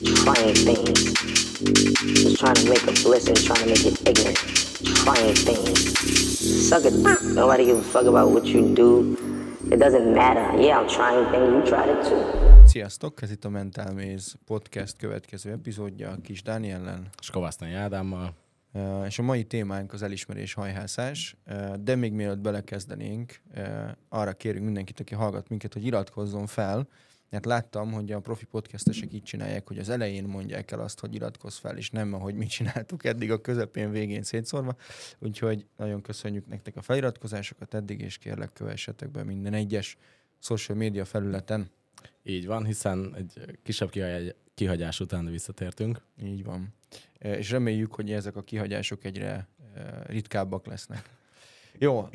Trying things. Just trying to make a bliss and trying to make it ignorant. Trying things. Suck it. Nobody gives a fuck about what you do. It doesn't matter. Yeah, I'm trying things. You tried it too. Sziasztok! Ez itt a Mental Maze podcast következő epizódja Kis Dániellen. És Kovásznai Ádámmal. És a mai témánk az elismerés hajhászás, de még mielőtt belekezdenénk, arra kérünk mindenkit, aki hallgat minket, hogy iratkozzon fel, mert láttam, hogy a profi podcastesek így csinálják, hogy az elején mondják el azt, hogy iratkozz fel, és nem, ahogy mi csináltuk eddig a közepén, végén szétszórva. Úgyhogy nagyon köszönjük nektek a feliratkozásokat eddig, és kérlek, kövessetek be minden egyes social media felületen. Így van, hiszen egy kisebb kihagyás után visszatértünk. Így van. És reméljük, hogy ezek a kihagyások egyre ritkábbak lesznek. Jó,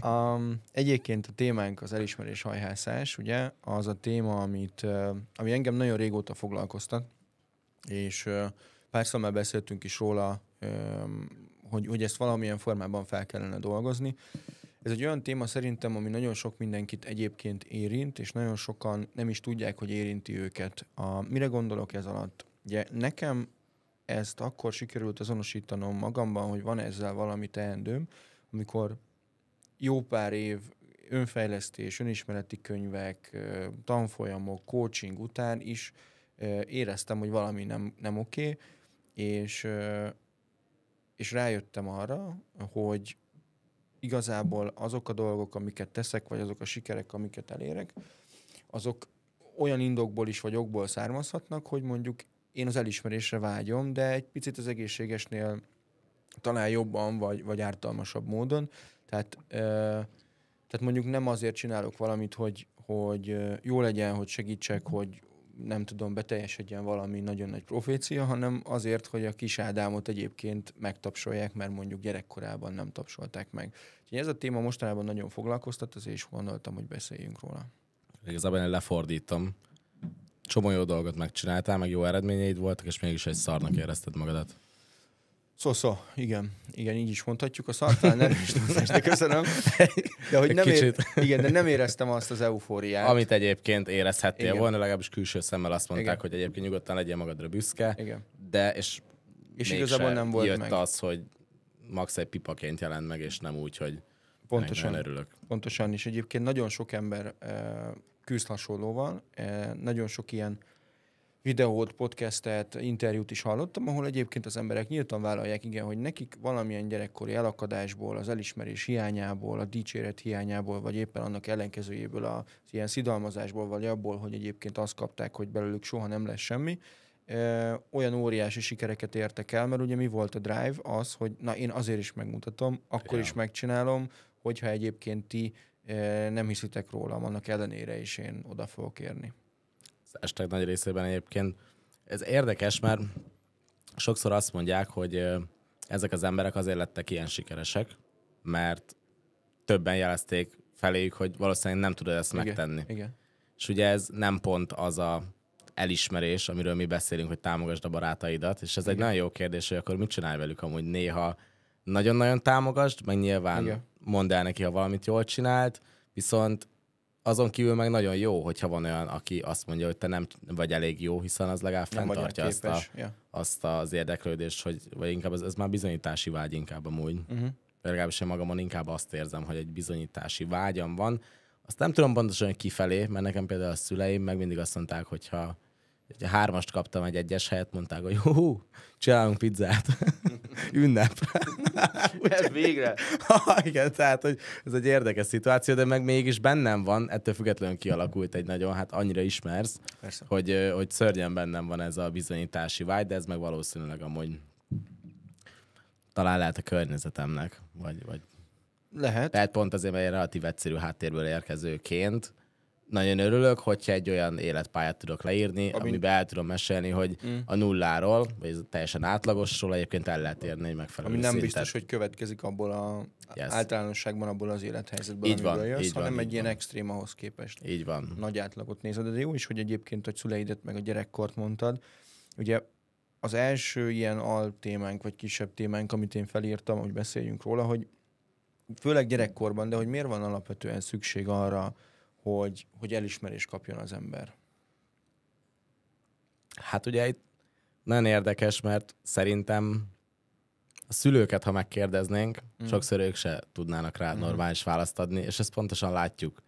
egyébként a témánk az elismerés hajhászás, ugye? Az a téma, ami engem nagyon régóta foglalkoztat, és párszor már beszéltünk is róla, hogy ezt valamilyen formában fel kellene dolgozni. Ez egy olyan téma szerintem, ami nagyon sok mindenkit egyébként érint, és nagyon sokan nem is tudják, hogy érinti őket. Mire gondolok ez alatt? Ugye nekem ezt akkor sikerült azonosítanom magamban, hogy van ezzel valami teendőm, amikor jó pár év önfejlesztés, önismereti könyvek, tanfolyamok, coaching után is éreztem, hogy valami nem oké, és rájöttem arra, hogy igazából azok a dolgok, amiket teszek, vagy azok a sikerek, amiket elérek, azok olyan indokból is vagy okból származhatnak, hogy mondjuk én az elismerésre vágyom, de egy picit az egészségesnél talán jobban vagy ártalmasabb módon. Tehát mondjuk nem azért csinálok valamit, hogy jó legyen, hogy segítsek, hogy nem tudom, beteljesedjen valami nagyon nagy profécia, hanem azért, hogy a kis Ádámot egyébként megtapsolják, mert mondjuk gyerekkorában nem tapsolták meg. Úgyhogy ez a téma mostanában nagyon foglalkoztat, azért is gondoltam, hogy beszéljünk róla. Igazából én lefordítom. Csomó jó dolgot megcsináltál, meg jó eredményeid voltak, és mégis egy szarnak érezted magadat. Igen, így is mondhatjuk. A szartán nem is tudsz, de köszönöm. De hogy de nem éreztem azt az eufóriát. Amit egyébként érezhettél igen. volna, legalábbis külső szemmel azt mondták, igen. hogy egyébként nyugodtan legyél magadra büszke. Igen. De és igazából nem volt jött meg. az, hogy max egy pipaként jelent meg, és nem úgy, hogy pontosan örülök. Pontosan, és egyébként nagyon sok ember küzd hasonlóval, nagyon sok ilyen videót, podcastet, interjút is hallottam, ahol egyébként az emberek nyíltan vállalják, igen, hogy nekik valamilyen gyerekkori elakadásból, az elismerés hiányából, a dicséret hiányából, vagy éppen annak ellenkezőjéből, az ilyen szidalmazásból, vagy abból, hogy egyébként azt kapták, hogy belőlük soha nem lesz semmi, olyan óriási sikereket értek el, mert ugye mi volt a drive? Az, hogy na én azért is megmutatom, akkor is megcsinálom, hogyha egyébként ti nem hiszitek rólam, annak ellenére is én oda fogok érni. Az estek nagy részében egyébként ez érdekes, mert sokszor azt mondják, hogy ezek az emberek azért lettek ilyen sikeresek, mert többen jelezték feléjük, hogy valószínűleg nem tudod ezt megtenni. Igen. És ugye ez nem pont az a elismerés, amiről mi beszélünk, hogy támogasd a barátaidat, és ez egy nagyon jó kérdés, hogy akkor mit csinálj velük amúgy néha nagyon-nagyon támogasd, meg nyilván mondd el neki, ha valamit jól csinált, viszont azon kívül meg nagyon jó, hogyha van olyan, aki azt mondja, hogy te nem vagy elég jó, hiszen az legalább fenntartja azt az érdeklődést, hogy, vagy inkább ez már bizonyítási vágy inkább amúgy. Legalábbis én magamon inkább azt érzem, hogy egy bizonyítási vágyam van. Azt nem tudom pontosan, hogy kifelé, mert nekem például a szüleim meg mindig azt mondták, hogyha 3-ast kaptam egy 1-es helyet, mondták, hogy csinálunk pizzát. Ünnep. Ez végre. Igen, tehát hogy ez egy érdekes szituáció, de meg mégis bennem van, ettől függetlenül kialakult egy nagyon, annyira ismersz, hogy szörnyen bennem van ez a bizonyítási vágy, de ez meg valószínűleg amúgy talán lehet a környezetemnek, vagy lehet. Tehát pont azért, mert relatív egyszerű háttérből érkezőként nagyon örülök, hogyha egy olyan életpályát tudok leírni, amiben el tudom mesélni, hogy a nulláról, vagy teljesen átlagosról egyébként el lehet érni egy megfelelő ami nem szintet. biztos, hogy következik abból általánosságban abból az élethelyzetből, így amiből jössz, hanem így egy ilyen extrém ahhoz képest. Így van. Nagy átlagot nézed, de jó is, hogy egyébként a szüleidet meg a gyerekkort mondtad. Ugye az első ilyen altémánk, vagy kisebb témánk, amit én felírtam, hogy beszéljünk róla, hogy főleg gyerekkorban, de hogy miért van alapvetően szükség arra, hogy elismerést kapjon az ember? Hát ugye itt nagyon érdekes, mert szerintem a szülőket, ha megkérdeznénk, sokszor ők se tudnának rá normális választ adni, és ezt pontosan látjuk.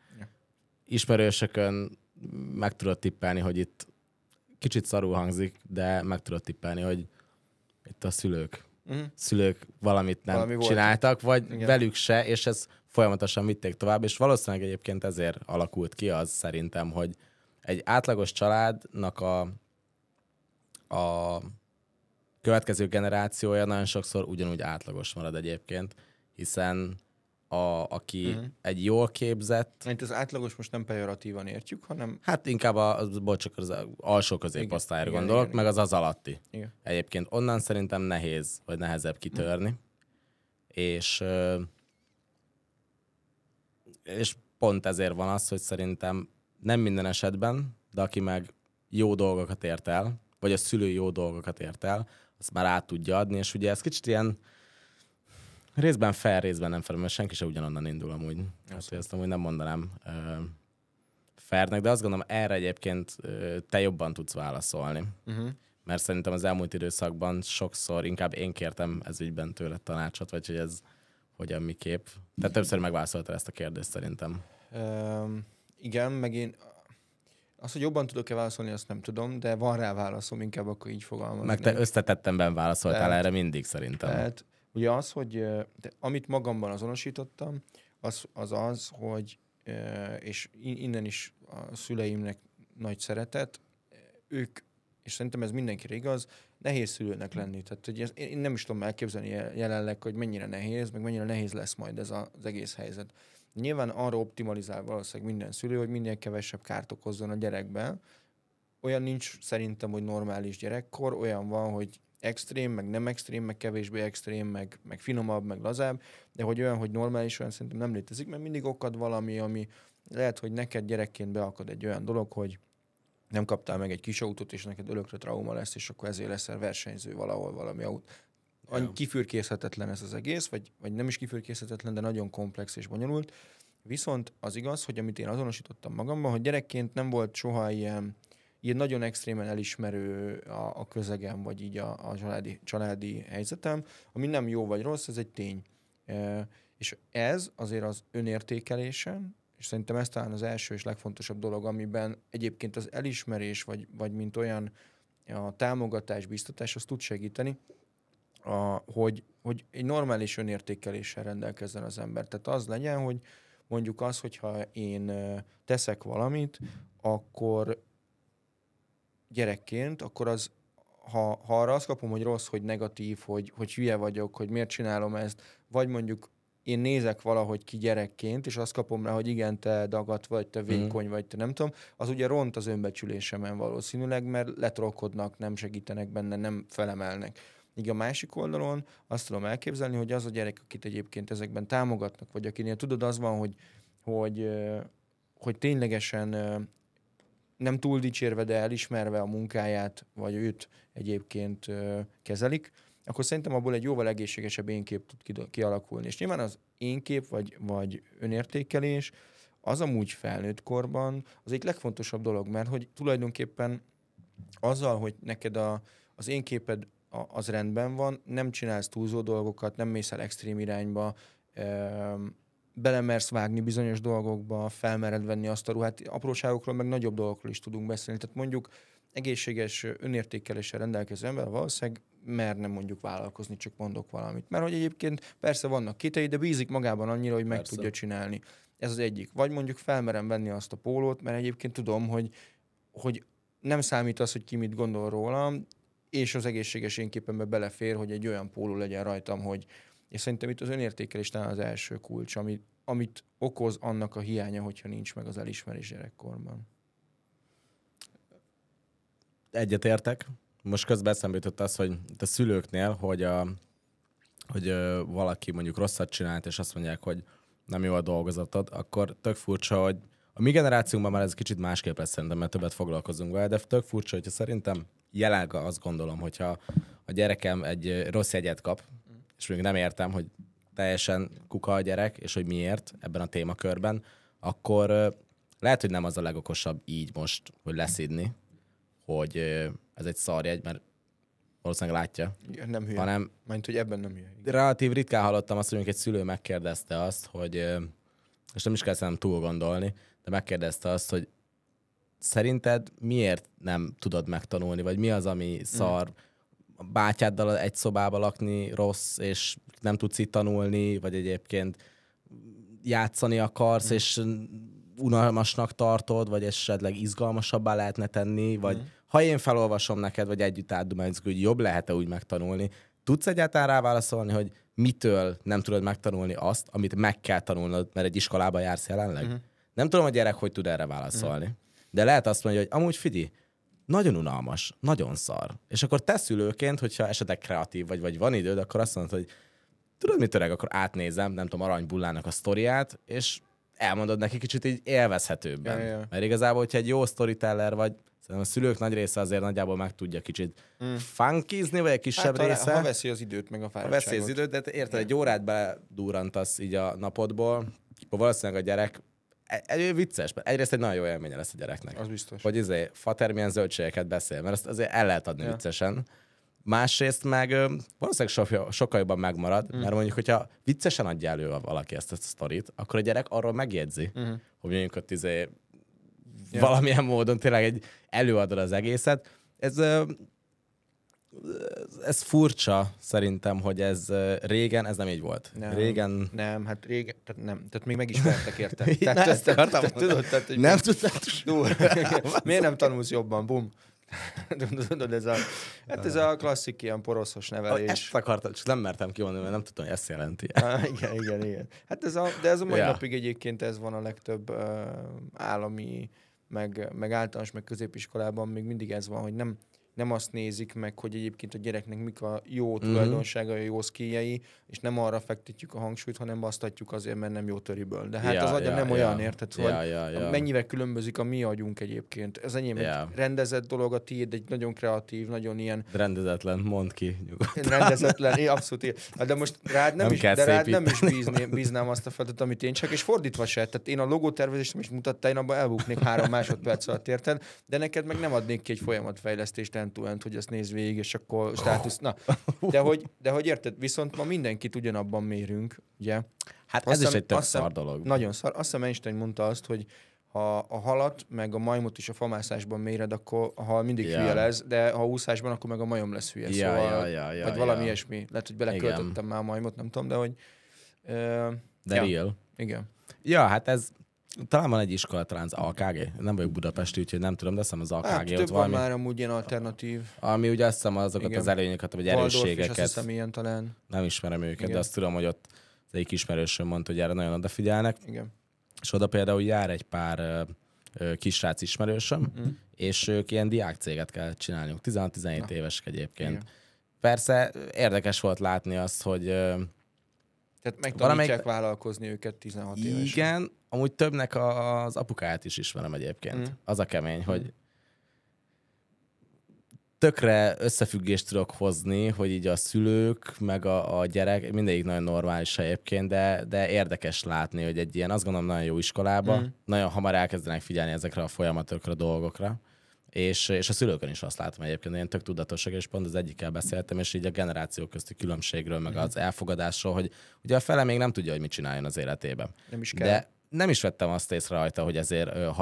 Ismerősökön meg tudod tippelni, hogy itt kicsit szarul hangzik, de meg tudod tippelni, hogy itt a szülők valamit nem csináltak, vagy velük se, és ez folyamatosan vitték tovább, és valószínűleg egyébként ezért alakult ki az szerintem, hogy egy átlagos családnak a következő generációja nagyon sokszor ugyanúgy átlagos marad egyébként, hiszen aki egy jól képzett... Itt az átlagos most nem pejoratívan értjük, hanem... Hát inkább csak az alsó középosztályra gondolok, igen, meg az alatti. Igen. Egyébként onnan szerintem nehéz, vagy nehezebb kitörni. És pont ezért van az, hogy szerintem nem minden esetben, de aki meg jó dolgokat ért el, vagy a szülő jó dolgokat ért el, azt már át tudja adni, és ugye ez kicsit ilyen részben fair, részben nem fair, mert senki se ugyanonnan indul amúgy. Ezt amúgy nem mondanám fairnek, de azt gondolom, erre egyébként te jobban tudsz válaszolni. Mert szerintem az elmúlt időszakban sokszor inkább én kértem ez ügyben tőle tanácsot, vagy hogy ez hogyan miképp. Tehát többször megválaszoltál ezt a kérdést szerintem. Igen, meg én azt, hogy jobban tudok-e válaszolni, azt nem tudom, de van rá válaszom, inkább akkor így fogalmazom. Meg te összetettemben válaszoltál erre mindig szerintem. Tehát ugye az, hogy amit magamban azonosítottam, az, hogy és innen is a szüleimnek nagy szeretet, ők, és szerintem ez mindenkire igaz, nehéz szülőnek lenni. Tehát hogy én nem is tudom elképzelni jelenleg, hogy mennyire nehéz, meg mennyire nehéz lesz majd ez az egész helyzet. Nyilván arra optimalizál valószínűleg minden szülő, hogy minél kevesebb kárt okozzon a gyerekben. Olyan nincs szerintem, hogy normális gyerekkor, olyan van, hogy extrém, meg nem extrém, meg kevésbé extrém, meg finomabb, meg lazább, de hogy olyan, hogy normális, olyan szerintem nem létezik, mert mindig okad valami, ami lehet, hogy neked gyerekként beakad egy olyan dolog, hogy nem kaptál meg egy kis autót, és neked örökre trauma lesz, és akkor ezért leszel versenyző valahol valami autó. Kifürkészhetetlen ez az egész, vagy nem is kifürkészhetetlen, de nagyon komplex és bonyolult. Viszont az igaz, hogy amit én azonosítottam magamban, hogy gyerekként nem volt soha ilyen nagyon extrémen elismerő a közegem, vagy így a családi helyzetem, ami nem jó vagy rossz, ez egy tény. És ez azért az önértékelésen, és szerintem ez talán az első és legfontosabb dolog, amiben egyébként az elismerés, vagy mint olyan a támogatás, biztatás, az tud segíteni, hogy egy normális önértékeléssel rendelkezzen az ember. Tehát az legyen, hogy mondjuk az, hogyha én teszek valamit, akkor gyerekként, akkor az, ha arra azt kapom, hogy rossz, hogy negatív, hogy hülye vagyok, hogy miért csinálom ezt, vagy mondjuk én nézek valahogy ki gyerekként, és azt kapom rá, hogy igen, te dagat vagy, te vékony vagy, te nem tudom, az ugye ront az önbecsülésemen valószínűleg, mert letrolkodnak, nem segítenek benne, nem felemelnek. Így a másik oldalon azt tudom elképzelni, hogy az a gyerek, akit egyébként ezekben támogatnak, vagy akinél tudod, az van, hogy ténylegesen nem túl dicsérve, de elismerve a munkáját, vagy őt egyébként kezelik, akkor szerintem abból egy jóval egészségesebb énkép tud kialakulni. És nyilván az énkép, vagy önértékelés, az amúgy felnőtt korban az egy legfontosabb dolog, mert hogy tulajdonképpen azzal, hogy neked az énképed az rendben van, nem csinálsz túlzó dolgokat, nem mész el extrém irányba, belemersz vágni bizonyos dolgokba, felmered venni azt a ruhát, apróságokról, meg nagyobb dolgokról is tudunk beszélni. Tehát mondjuk egészséges önértékeléssel rendelkező ember valószínűleg merne mondjuk vállalkozni, csak mondok valamit. Mert hogy egyébként persze vannak kételyei, de bízik magában annyira, hogy meg tudja csinálni. Ez az egyik. Vagy mondjuk felmerem venni azt a pólót, mert egyébként tudom, hogy nem számít az, hogy ki mit gondol rólam, és az egészséges énképembe belefér, hogy egy olyan póló legyen rajtam, hogy... És szerintem itt az önértékelés talán az első kulcs, amit okoz annak a hiánya, hogyha nincs meg az elismerés gyerekkorban. Egyetértek. Most közben eszembe jutott az, hogy a szülőknél, hogy valaki mondjuk rosszat csinált, és azt mondják, hogy nem jó a dolgozatod, akkor tök furcsa, hogy a mi generációnkban már ez kicsit másképp lesz szerintem, mert többet foglalkozunk vele, de tök furcsa, hogyha szerintem jelenleg azt gondolom, hogyha a gyerekem egy rossz jegyet kap, és még nem értem, hogy teljesen kuka a gyerek, és hogy miért ebben a témakörben, akkor lehet, hogy nem az a legokosabb így most, hogy leszidni, hogy ez egy szarjegy, mert valószínűleg látja. Igen, nem hülye. Hanem Mert hogy ebben nem hülye. relatív ritkán hallottam azt, hogy mondjuk egy szülő megkérdezte azt, hogy, és nem is kell szerintem túl gondolni, de megkérdezte azt, hogy szerinted miért nem tudod megtanulni, vagy mi az, ami szar? A bátyáddal egy szobába lakni rossz, és nem tudsz itt tanulni, vagy egyébként játszani akarsz, és unalmasnak tartod, vagy esetleg izgalmasabbá lehetne tenni, vagy ha én felolvasom neked, vagy együtt átdumáljuk, hogy jobb lehet-e úgy megtanulni, tudsz egyáltalán rá válaszolni, hogy mitől nem tudod megtanulni azt, amit meg kell tanulnod, mert egy iskolába jársz jelenleg? Nem tudom, a gyerek hogy tud erre válaszolni. De lehet azt mondani, hogy amúgy figyelj, nagyon unalmas, nagyon szar. És akkor te szülőként, hogyha esetleg kreatív vagy van időd, akkor azt mondod, hogy tudod mit, öreg, akkor átnézem, nem tudom, Arany Bullának a sztoriát, és elmondod neki kicsit így élvezhetőbben. Ja. Mert igazából, hogyha egy jó storyteller vagy, szerintem a szülők nagy része azért nagyjából meg tudja kicsit funkizni, vagy egy kisebb része. Ha veszi az időt, meg a fáradtságot. Veszi az időt, de érted, egy órát beledurrantasz így a napodból, akkor valószínűleg a gyerek vicces, mert egyrészt egy nagyon jó élménye lesz a gyereknek. Az biztos. Hogy fater milyen zöldségeket beszél, mert azt azért el lehet adni viccesen. Másrészt meg valószínűleg sokkal jobban megmarad, mert mondjuk, hogyha viccesen adja elő valaki ezt a sztorit, akkor a gyerek arról megjegyzi, hogy mondjuk ott valamilyen módon tényleg előadod az egészet. Ez furcsa szerintem, hogy ez régen, ez nem így volt. Nem, régen... Nem, hát régen, tehát nem. Tehát még megismertek érte. Tudod, nem tudtad. Miért nem tanulsz jobban? Bum. Tudod, ez a klasszik ilyen poroszos nevelés. Ezt akartam, csak nem mertem kimondani, mert nem tudom, hogy ezt jelenti. Igen. Hát de ez a mai napig egyébként ez van a legtöbb állami, meg általános, meg középiskolában még mindig ez van, hogy nem azt nézik meg, hogy egyébként a gyereknek mik a jó tulajdonságai, a jó szkíjei, és nem arra fektetjük a hangsúlyt, hanem azt adjuk azért, mert nem jó töriből. De hát az agya nem olyan, érted? Mennyivel különbözik a mi agyunk egyébként. Ez enyém egy rendezett dolog, a tiéd egy nagyon kreatív, nagyon ilyen... Rendezetlen, mondd ki nyugodtan. Rendezzetlen, abszolút. De most rád nem is bíznám azt a feladatot, amit én csak, és fordítva se. Tehát én a logótervezést is mutatta, én abban elbuknék 3 másodperc alatt, érted? De neked meg nem adnék ki egy folyamatfejlesztést end-to-end, hogy ezt nézd végig, és akkor státusz... Na, de hogy érted, viszont ma mindenkit ugyanabban mérünk, ugye? Hát ez is egy tök szar dolog. Nagyon szar. Azt hiszem Einstein mondta azt, hogy ha a halat, meg a majmot is a famászásban méred, akkor a hal mindig hülye lesz, de ha úszásban, akkor meg a majom lesz hülye. Vagy valami ilyesmi. Lehet, hogy beleköltöttem már a majmot, nem tudom, de hogy... real. Igen. Ja, hát ez... Talán van egy iskola, talán az AKG. Nem vagyok budapesti, úgyhogy nem tudom, de azt hiszem az AKG hát, ott valami. Van már amúgy ilyen alternatív. Ami ugye azt hiszem azokat az előnyöket, vagy erősségeket. Azt hiszem ilyen talán. Nem ismerem őket, de azt tudom, hogy ott az egyik ismerősöm mondta, hogy erre nagyon odafigyelnek. Igen. És oda például jár egy pár kisrác ismerősöm, és ők ilyen diákcéget kell csinálniuk. 16-17 évesek egyébként. Igen. Persze érdekes volt látni azt, hogy tehát megtanítják vállalkozni őket 16 évesen. Igen, amúgy többnek az apukáját is ismerem egyébként. Az a kemény, hogy tökre összefüggést tudok hozni, hogy így a szülők, meg a gyerek, mindegyik nagyon normális egyébként, de érdekes látni, hogy egy ilyen, azt gondolom, nagyon jó iskolába, nagyon hamar elkezdenek figyelni ezekre a folyamatokra, dolgokra. És a szülőkön is azt látom egyébként, ilyen tök tudatosak, és pont az egyikkel beszéltem, és így a generációk közti különbségről, meg az elfogadásról, hogy ugye a fele még nem tudja, hogy mit csináljon az életében. Nem is kell. De nem is vettem azt észre rajta, hogy ezért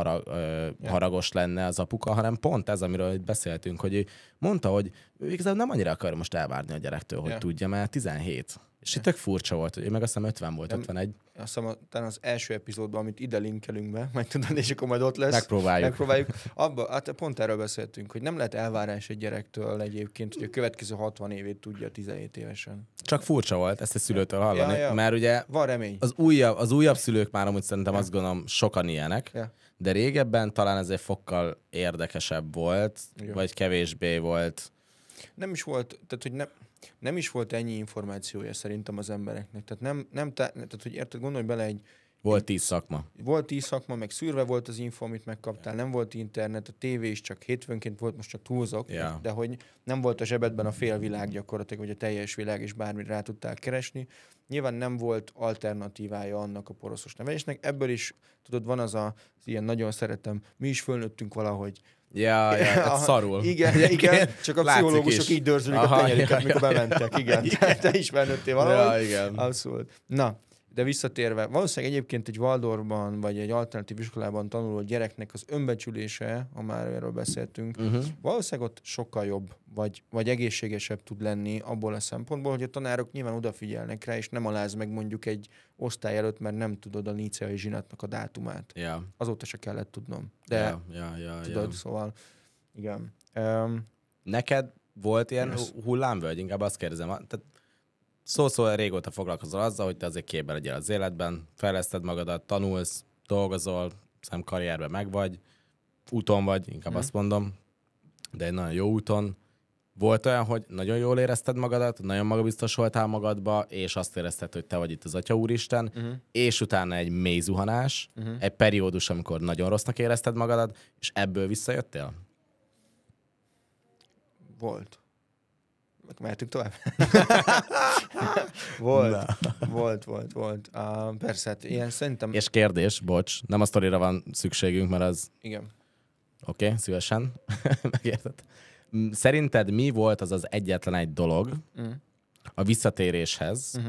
haragos lenne az apuka, hanem pont ez, amiről itt beszéltünk, hogy ő mondta, hogy ő igazából nem annyira akar most elvárni a gyerektől, hogy tudja, mert 17. És itt tök furcsa volt, hogy ő meg azt hiszem 50 volt, 51. Azt hiszem, talán az első epizódban, amit ide linkelünk be, majd tudod, és akkor majd ott lesz. Megpróbáljuk. Hát pont erről beszéltünk, hogy nem lehet elvárás egy gyerektől egyébként, hogy a következő 60 évét tudja 17 évesen. Csak furcsa volt ezt a szülőtől hallani, mert ugye van remény. Az újabb szülők már amúgy szerintem azt gondolom sokan ilyenek, de régebben talán ez egy fokkal érdekesebb volt, vagy kevésbé volt. Nem is volt, tehát hogy nem is volt ennyi információja szerintem az embereknek. Tehát hogy érted, gondolj bele Volt 10 szakma. Volt 10 szakma, meg szűrve volt az info, amit megkaptál, nem volt internet, a tévé is csak hétfőnként volt, most csak túlzok, de hogy nem volt a zsebedben a félvilág gyakorlatilag, vagy a teljes világ, és bármit rá tudtál keresni. Nyilván nem volt alternatívája annak a poroszos nevelésnek. Ebből is, tudod, van az ilyen nagyon szeretem, mi is fölnőttünk valahogy, Ja, hát szarul. Igen, csak a Látszik pszichológusok is. így dörzsölik a tenyerüket, mikor bementek. Igen, te ismernődtél valahogy. Ja, igen. Abszolút. Na, de visszatérve, valószínűleg egyébként egy Waldorfban, vagy egy alternatív iskolában tanuló gyereknek az önbecsülése, ha már erről beszéltünk, valószínűleg ott sokkal jobb, vagy egészségesebb tud lenni abból a szempontból, hogy a tanárok nyilván odafigyelnek rá, és nem aláz meg mondjuk egy osztály előtt, mert nem tudod a níceai zsinatnak a dátumát. Ja. Azóta se kellett tudnom. De tudod, szóval igen. Neked volt ilyen hullámvölgy? Inkább azt kérdezem. Tehát szó-szó régóta foglalkozol azzal, hogy te azért képben legyél az életben, fejleszted magadat, tanulsz, dolgozol, szem karrierben megvagy, úton vagy, inkább azt mondom, de egy nagyon jó úton. Volt olyan, hogy nagyon jól érezted magadat, nagyon magabiztos voltál magadba, és azt érezted, hogy te vagy itt az Atya Úristen, és utána egy mély zuhanás, egy periódus, amikor nagyon rossznak érezted magadat, és ebből visszajöttél? Volt. Mehetünk tovább? Volt. Persze, hát ilyen szerintem... És kérdés, bocs, nem a sztorira van szükségünk, mert az... Igen. Oké, szívesen. Megérted. Szerinted mi volt az egyetlen egy dolog a visszatéréshez,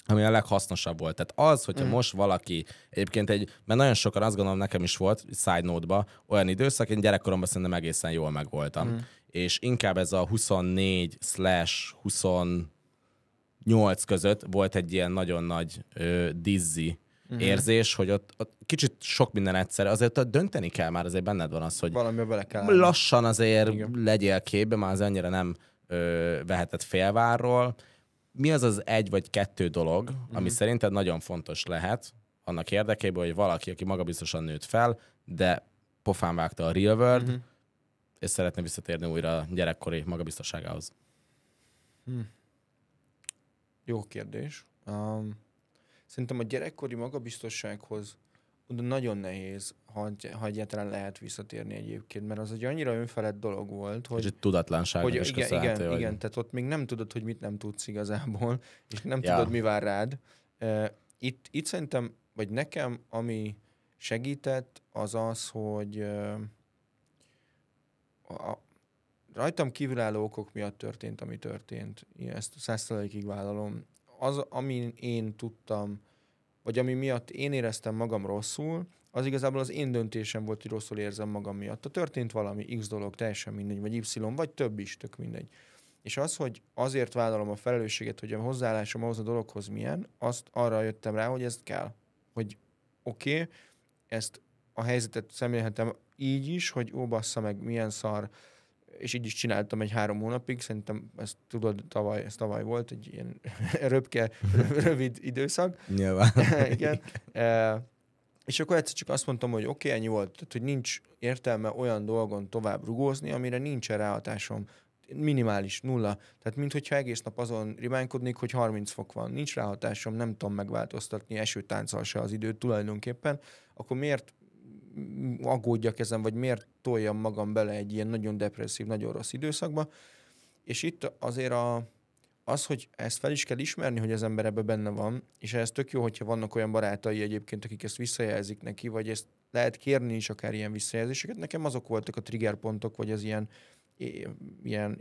ami a leghasznosabb volt? Tehát az, hogyha most valaki, egyébként mert nagyon sokan, azt gondolom, nekem is volt, side note-ba, olyan időszak, én gyerekkoromban szerintem egészen jól megvoltam. És inkább ez a 24/28 között volt egy ilyen nagyon nagy dizzy érzés, hogy ott kicsit sok minden egyszerre. Azért ott dönteni kell már, azért benned van az, hogy valamivel bele kell lassan azért legyél képbe, már az annyira nem vehetett félvárról. Mi az az egy vagy kettő dolog, ami szerinted nagyon fontos lehet annak érdekében, hogy valaki, aki magabiztosan nőtt fel, de pofán vágta a real world, és szeretne visszatérni újra a gyerekkori magabiztosságához? Jó kérdés. Szerintem a gyerekkori magabiztossághoz nagyon nehéz, ha egyáltalán lehet visszatérni egyébként, mert az egy annyira önfelett dolog volt, hogy... És tudatlanság is köszönhető. Igen, tehát ott még nem tudod, hogy mit nem tudsz igazából, és nem tudod, mi vár rád. Itt szerintem, vagy nekem, ami segített, az az, hogy rajtam kívülálló okok miatt történt, ami történt. Ezt 100%-ig vállalom. Az, amin én tudtam, vagy ami miatt én éreztem magam rosszul, az igazából az én döntésem volt, hogy rosszul érzem magam miatt. Történt valami X dolog, teljesen mindegy, vagy Y, vagy több is, tök mindegy. És az, hogy azért vállalom a felelősséget, hogy a hozzáállásom ahhoz a dologhoz milyen, azt arra jöttem rá, hogy ezt kell. Hogy oké, ezt a helyzetet szemlélhetem így is, hogy ó, bassza meg, milyen szar, és így is csináltam egy 3 hónapig, szerintem ezt tudod, ez tavaly volt, egy ilyen rövid időszak. Nyilván. Igen. És akkor egyszer csak azt mondtam, hogy oké, ennyi volt, tehát, hogy nincs értelme olyan dolgon tovább rugózni, amire nincsen ráhatásom. Minimális, 0. Tehát minthogyha egész nap azon rimánykodnék, hogy 30 fok van. Nincs ráhatásom, nem tudom megváltoztatni esőtánccal se az időt tulajdonképpen. Akkor miért aggódjak ezen, vagy miért toljam magam bele egy ilyen nagyon depresszív, nagyon rossz időszakba. És itt azért az, hogy ezt fel is kell ismerni, hogy az ember ebben benne van, és ez tök jó, hogyha vannak olyan barátai egyébként, akik ezt visszajelzik neki, vagy ezt lehet kérni is akár ilyen visszajelzéseket. Nekem azok voltak a triggerpontok, vagy az ilyen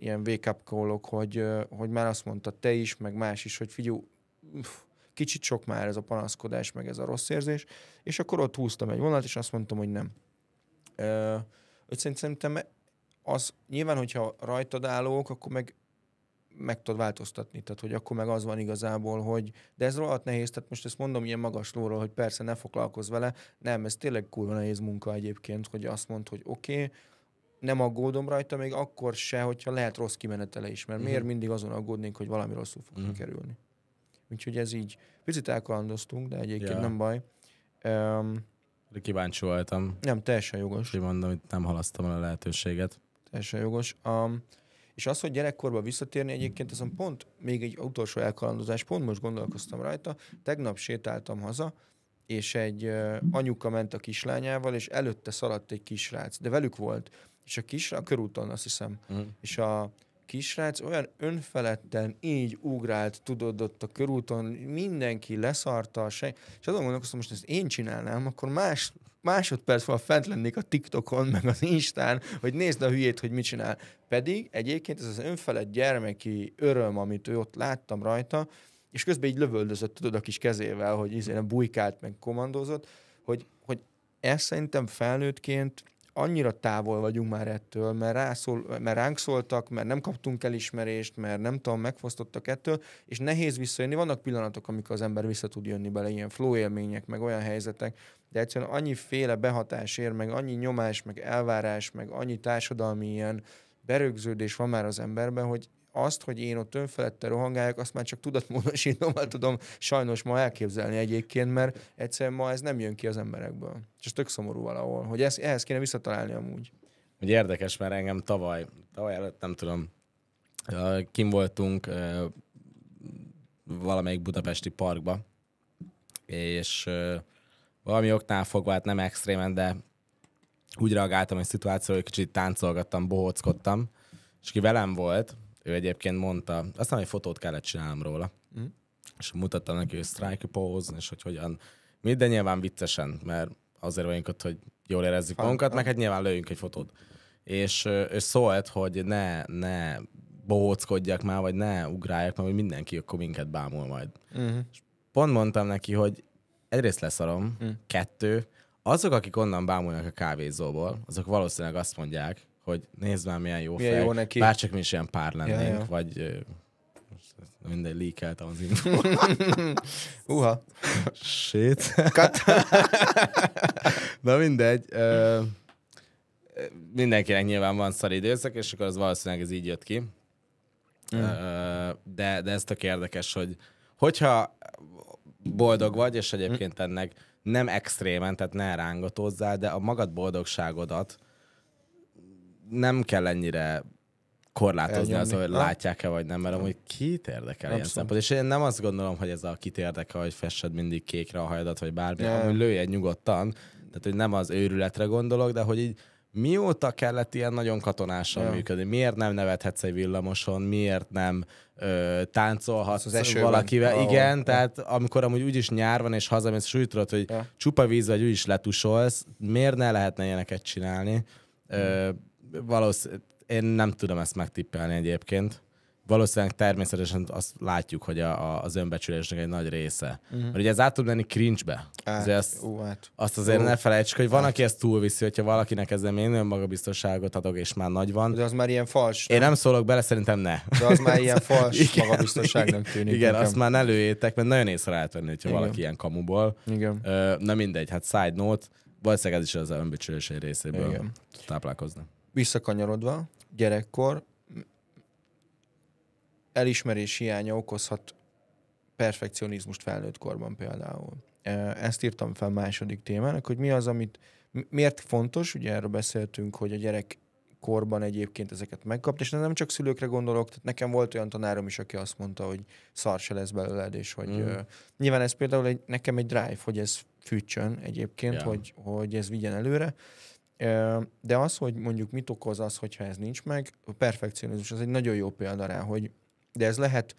wake-up call-ok, hogy már azt mondta te is, meg más is, hogy figyelj, kicsit sok már ez a panaszkodás, meg ez a rossz érzés, és akkor ott húztam egy vonalat, és azt mondtam, hogy nem. Szerintem az nyilván, hogyha rajtad állók, akkor meg tudod változtatni, tehát hogy akkor meg az van igazából, hogy de ez rohadt nehéz, tehát most ezt mondom ilyen magaslóról, hogy persze ne foglalkozz vele, nem, ez tényleg kurva nehéz munka egyébként, hogy azt mondd, hogy oké, nem aggódom rajta még akkor se, hogyha lehet rossz kimenetele is, mert miért mindig azon aggódnék, hogy valami rosszul fog kerülni. Úgyhogy ez így, picit elkalandoztunk, de egyébként nem baj. Kíváncsi voltam. Nem, teljesen jogos. Úgy mondom, hogy nem halasztom el a lehetőséget. Teljesen jogos. És az, hogy gyerekkorba visszatérni egyébként, azon pont még egy utolsó elkalandozás, pont most gondolkoztam rajta, tegnap sétáltam haza, és egy anyuka ment a kislányával, és előtte szaladt egy kisrác, de velük volt. És a körúton, azt hiszem. És a kisrác olyan önfeledten így ugrált, tudod, ott a körúton, mindenki leszarta, és azon gondolkoztam, most ezt én csinálnám, akkor más másodperc van fent lennék a TikTokon, meg az Instán, hogy nézd a hülyét, hogy mit csinál. Pedig egyébként ez az önfelett gyermeki öröm, amit ő ott láttam rajta, és közben így lövöldözött, tudod, a kis kezével, hogy bujkált, meg komandozott, hogy ezt szerintem felnőttként annyira távol vagyunk már ettől, mert ránk szóltak, mert nem kaptunk elismerést, mert nem tudom, megfosztottak ettől, és nehéz visszajönni. Vannak pillanatok, amikor az ember vissza tud jönni bele, ilyen flow élmények, meg olyan helyzetek, de egyszerűen annyiféle behatás ér, meg annyi nyomás, meg elvárás, meg annyi társadalmi ilyen berögződés van már az emberben, hogy azt, hogy én ott önfeledten rohangáljak, azt már csak tudatmódosítommal tudom sajnos ma elképzelni egyébként, mert egyszerűen ma ez nem jön ki az emberekből. És ez tök szomorú valahol, hogy ehhez kéne visszatalálni amúgy. Ugye érdekes, mert engem tavaly előtt nem tudom, kim voltunk valamelyik budapesti parkba, és valami oknál fogva, hát nem extrémen, de úgy reagáltam egy szituációra, hogy kicsit táncolgattam, bohóckodtam, és ki velem volt, ő egyébként mondta, aztán egy fotót kellett csinálnom róla, és mutattam neki, hogy strike pose, és hogy hogyan, de nyilván viccesen, mert azért vagyunk ott, hogy jól érezzük magunkat, meg hát nyilván lőjünk egy fotót. És ő szólt, hogy ne bohóckodjak már, vagy ne ugráljak már, hogy mindenki akkor minket bámul majd. És pont mondtam neki, hogy egyrészt leszarom, 2, azok, akik onnan bámulnak a kávézóból, azok valószínűleg azt mondják, hogy nézd már, milyen jó fej, jó neki. Bárcsak mi is ilyen pár lennénk, vagy mindegy, leakeltem az infót. Shit. Na mindegy. Mindenkinek nyilván van szar időszak, és akkor az valószínűleg ez így jött ki. De ez tök érdekes, hogyha boldog vagy, és egyébként ennek nem extrémen, tehát ne rángatózzál, de a magad boldogságodat nem kell ennyire korlátozni az, hogy látják-e vagy nem, mert amúgy kit érdekel ilyen szempont. És én nem azt gondolom, hogy ez a kit érdekel, hogy fessed mindig kékre a hajadat, vagy bármi, amúgy lőj nyugodtan. Tehát, hogy nem az őrületre gondolok, de hogy így mióta kellett ilyen nagyon katonásan működni? Miért nem nevethetsz egy villamoson? Miért nem táncolhatsz az valakivel? Igen, tehát amikor amúgy úgyis nyár van, és hazamész, és úgy tudod, hogy csupa víz vagy úgyis letusolsz, miért ne lehetne ilyeneket csinálni? Valószínűleg én nem tudom ezt megtippelni egyébként. Valószínűleg természetesen azt látjuk, hogy az önbecsülésnek egy nagy része. Mert ugye ez át tud menni cringe-be. Azt azért ne felejtsük, hogy van, aki ezt túlviszi, hogyha valakinek ezzel még önmagabiztosságot adok, és már nagy van. De az már ilyen fals. Én nem szólok bele, szerintem ne. De az már ilyen fals magabiztosságnak tűnik. Igen, azt már ne lőjétek, mert nagyon észre lehet venni, hogyha valaki ilyen kamuból. Igen. Na mindegy, hát side note, valószínűleg ez is az önbecsülés egy részéből táplálkozna. Visszakanyarodva, gyerekkor elismerés hiánya okozhat perfekcionizmust felnőtt korban például. Ezt írtam fel második témának, hogy mi az, amit miért fontos, ugye erről beszéltünk, hogy a gyerek korban egyébként ezeket megkapta, és nem csak szülőkre gondolok, tehát nekem volt olyan tanárom is, aki azt mondta, hogy szar se lesz belőled, és hogy nyilván ez például nekem egy drive, hogy ez fűtsön egyébként, hogy ez vigyen előre, de az, hogy mondjuk mit okoz az, hogyha ez nincs meg, a perfekcionizmus, az egy nagyon jó példa rá, hogy de ez lehet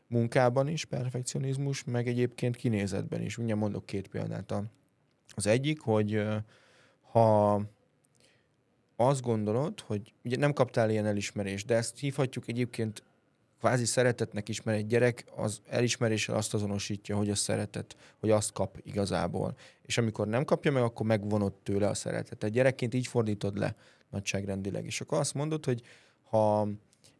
munkában is perfekcionizmus, meg egyébként kinézetben is. Ugye mondok 2 példát. Az egyik, hogy ha azt gondolod, hogy ugye nem kaptál ilyen elismerést, de ezt hívhatjuk egyébként kvázi szeretetnek is, mert egy gyerek az elismeréssel azt azonosítja, hogy a szeretet, hogy azt kap igazából. És amikor nem kapja meg, akkor megvonod tőle a szeretetet. Gyerekként így fordítod le nagyságrendileg. És akkor azt mondod, hogy ha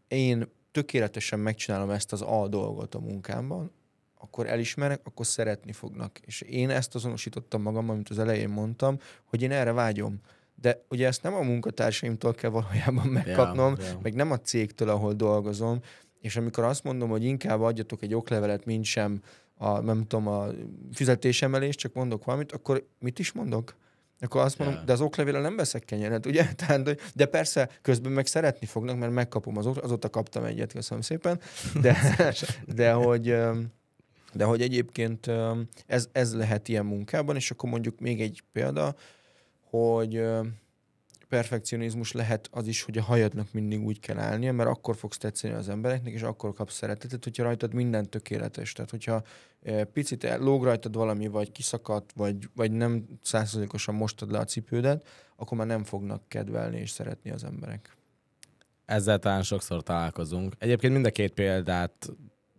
én tökéletesen megcsinálom ezt az A dolgot a munkámban, akkor elismerek, akkor szeretni fognak. És én ezt azonosítottam magammal, mint az elején mondtam, hogy én erre vágyom. De ugye ezt nem a munkatársaimtól kell valójában megkapnom, meg nem a cégtől, ahol dolgozom, és amikor azt mondom, hogy inkább adjatok egy oklevelet, mint sem a fizetésemelést, csak mondok valamit, akkor mit is mondok? Akkor azt mondom, de az oklevéllel nem veszek kenyeret, ugye? Tehát, de persze közben meg szeretni fognak, mert megkapom azóta kaptam egyet, köszönöm szépen, de hogy egyébként ez lehet ilyen munkában, és akkor mondjuk még egy példa, hogy perfekcionizmus lehet az is, hogy a hajadnak mindig úgy kell állnia, mert akkor fogsz tetszeni az embereknek, és akkor kapsz szeretetet, hogyha rajtad minden tökéletes. Tehát, hogyha picit lóg rajtad valami, vagy kiszakadt, vagy nem 100%-osan mostad le a cipődet, akkor már nem fognak kedvelni és szeretni az emberek. Ezzel talán sokszor találkozunk. Egyébként mind a két példát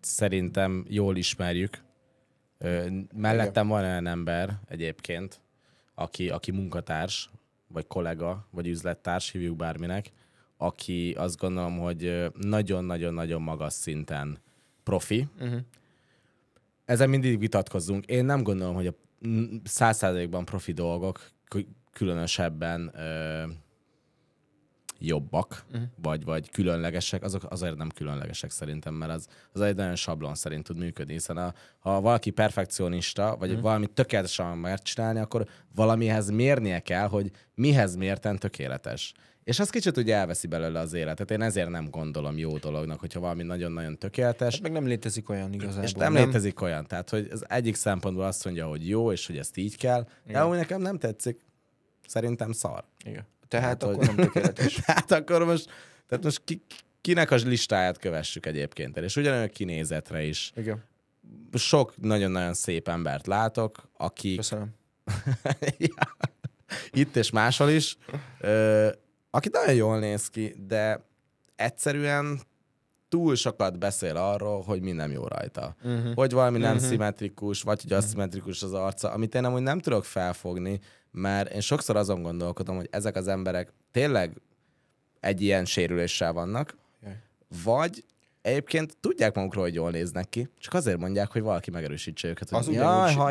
szerintem jól ismerjük. Mellettem van olyan ember egyébként, aki munkatárs, vagy kollega, vagy üzlettárs, hívjuk bárminek, aki azt gondolom, hogy nagyon-nagyon-nagyon magas szinten profi. Ezen mindig vitatkozzunk. Én nem gondolom, hogy a 100%-ban profi dolgok különösebben jobbak, vagy különlegesek, azok azért nem különlegesek szerintem, mert az egy nagyon sablon szerint tud működni, hiszen ha valaki perfekcionista, vagy valamit tökéletesen megcsinálni, akkor valamihez mérnie kell, hogy mihez mérten tökéletes. És az kicsit ugye elveszi belőle az életet. Én ezért nem gondolom jó dolognak, hogyha valami nagyon-nagyon tökéletes. Hát meg nem létezik olyan igazából. És nem létezik olyan. Tehát, hogy az egyik szempontból azt mondja, hogy jó, és hogy ezt így kell, de ahogy nekem nem tetszik, szerintem szar. Igen. Tehát akkor nem tökéletes. Tehát akkor most kinek a listáját kövessük egyébként el. És ugyanolyan kinézetre is. Igen. Sok nagyon-nagyon szép embert látok, akik... Köszönöm. Itt és máshol is. Aki nagyon jól néz ki, de egyszerűen túl sokat beszél arról, hogy mi nem jó rajta. Hogy valami nem szimmetrikus, vagy hogy aszimmetrikus az arca, amit én amúgy nem tudok felfogni, mert én sokszor azon gondolkodom, hogy ezek az emberek tényleg egy ilyen sérüléssel vannak, vagy egyébként tudják magukról, hogy jól néznek ki, csak azért mondják, hogy valaki megerősítse őket. Hogy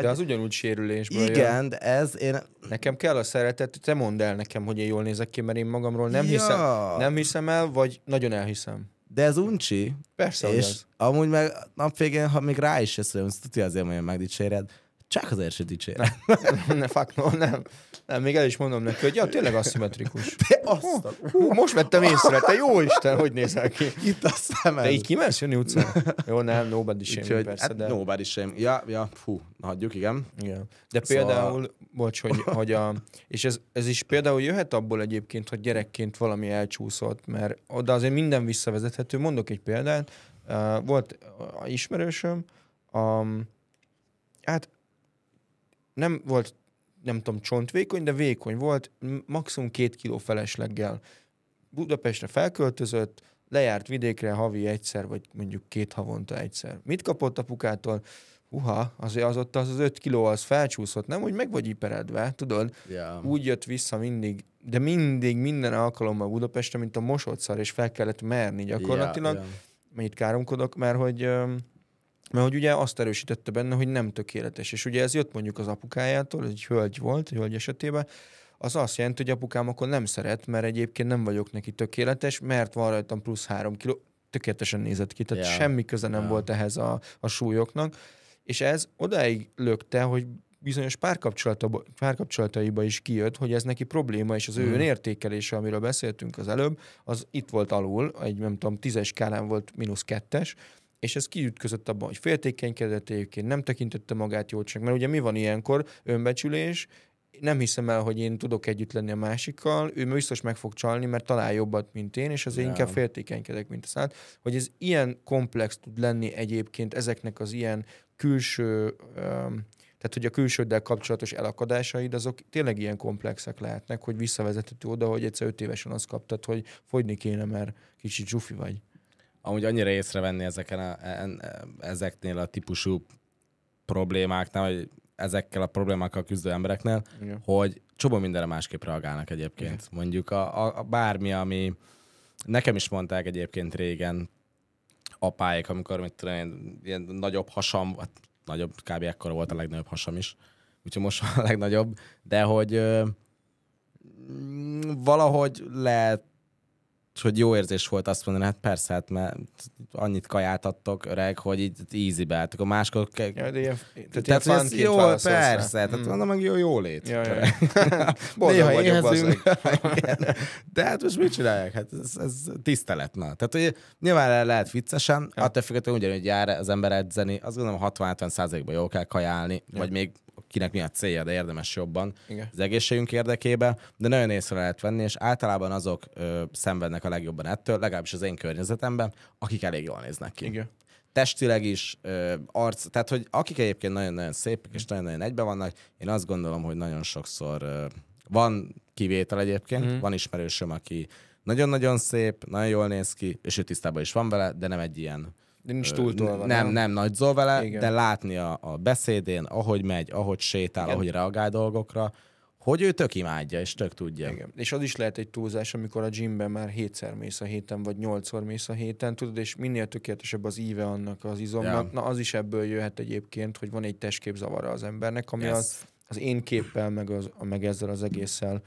de az ugyanúgy sérülésből igen, jön. de ez én... Nekem kell a szeretet, te mondd el nekem, hogy én jól nézek ki, mert én magamról nem hiszem el, vagy nagyon elhiszem. De ez uncsi. Persze, és az. amúgy meg napvégén, ha még rá is jössz, hogy tudja azért, hogy megdicséred, csak azért se dicséred. Nem, még el is mondom neki, hogy tényleg aszimmetrikus. Most vettem észre, te jó Isten, hogy nézel ki. Itt a szemed. Te így kimensz jönni utcán? Jó, nem, nobody shame, persze. Hát, de... Nobody shame. Ja, hagyjuk, igen. De például, bocs, hogy és ez is például jöhet abból egyébként, hogy gyerekként valami elcsúszott, mert oda azért minden visszavezethető. Mondok egy példát. Volt ismerősöm, hát nem volt, nem tudom, csontvékony, de vékony volt, maximum 2 kiló felesleggel. Budapestre felköltözött, lejárt vidékre havi egyszer, vagy mondjuk 2 havonta egyszer. Mit kapott apukától? Azért az ott az 5 kiló az felcsúszott, nem? Hogy meg vagy iperedve, tudod? Yeah. Úgy jött vissza mindig, de minden alkalommal Budapestre, mint a mosott szar, és fel kellett merni gyakorlatilag. Mennyit káromkodok, mert hogy ugye azt erősítette benne, hogy nem tökéletes. És ugye ez jött mondjuk az apukájától, egy hölgy volt, egy hölgy esetében, az azt jelenti, hogy apukám akkor nem szeret, mert egyébként nem vagyok neki tökéletes, mert van rajtam plusz 3 kiló. Tökéletesen nézett ki, tehát semmi köze nem volt ehhez a súlyoknak. És ez odáig lökte, hogy bizonyos párkapcsolataiba is kijött, hogy ez neki probléma, és az ő önértékelése, amiről beszéltünk az előbb, az itt volt alul, egy nem tudom, 10-es skálán volt -2-es, és ez kiütközött abban, hogy féltékenykedett egyébként, nem tekintette magát jócsak, mert ugye mi van ilyenkor? Önbecsülés, nem hiszem el, hogy én tudok együtt lenni a másikkal, ő biztos meg fog csalni, mert talál jobbat, mint én, és azért inkább féltékenykedek, mint a szállt. Hogy ez ilyen komplex tud lenni egyébként ezeknek az ilyen külső, tehát hogy a külsőddel kapcsolatos elakadásaid, azok tényleg ilyen komplexek lehetnek, hogy visszavezethető oda, hogy egyszer 5 évesen azt kaptad, hogy fogyni kéne, mert kicsit zsufi vagy. Amúgy annyira észrevenni ezeknél a típusú problémáknál, vagy ezekkel a problémákkal küzdő embereknél, hogy csomó mindenre másképp reagálnak egyébként. Mondjuk a bármi, ami nekem is mondták egyébként régen apáik, amikor mit tudom én, ilyen nagyobb hasam, hát nagyobb, kb. Ekkora volt a legnagyobb hasam is, úgyhogy most van a legnagyobb, de hogy valahogy lehet, hogy jó érzés volt azt mondani, hát persze, hát mert annyit kaját adtok, öreg, hogy így easy-be, hát akkor máskor... Tehát ez jó, persze, tehát mondom meg jó lét. Boldog vagyok, bazzeg. De hát most mit csinálják? Hát ez tisztelet, na. Tehát hogy nyilván lehet viccesen, attól függetlenül ugyanúgy jár az ember edzeni, azt gondolom 60-70%-ban jól kell kajálni, vagy még kinek mi a célja, de érdemes jobban Igen. az egészségünk érdekében, de nagyon észre lehet venni, és általában azok szenvednek a legjobban ettől, legalábbis az én környezetemben, akik elég jól néznek ki. Igen. Testileg is, arc, tehát hogy akik egyébként nagyon-nagyon szépek és nagyon-nagyon egybe vannak, én azt gondolom, hogy nagyon sokszor van kivétel egyébként, van ismerősöm, aki nagyon-nagyon szép, nagyon jól néz ki, és ő tisztában is van vele, de nem egy ilyen De nincs túltolva. nem nagyzol vele, Igen. de látni a beszédén, ahogy megy, ahogy sétál, Igen. ahogy reagál dolgokra, hogy ő tök imádja, és tök tudja. Igen. És az is lehet egy túlzás, amikor a gymben már 7-szer mész a héten, vagy 8-szor mész a héten, tudod, és minél tökéletesebb az íve annak az izomnak, na az is ebből jöhet egyébként, hogy van egy testképzavara az embernek, ami az én képpel, meg ezzel az egésszel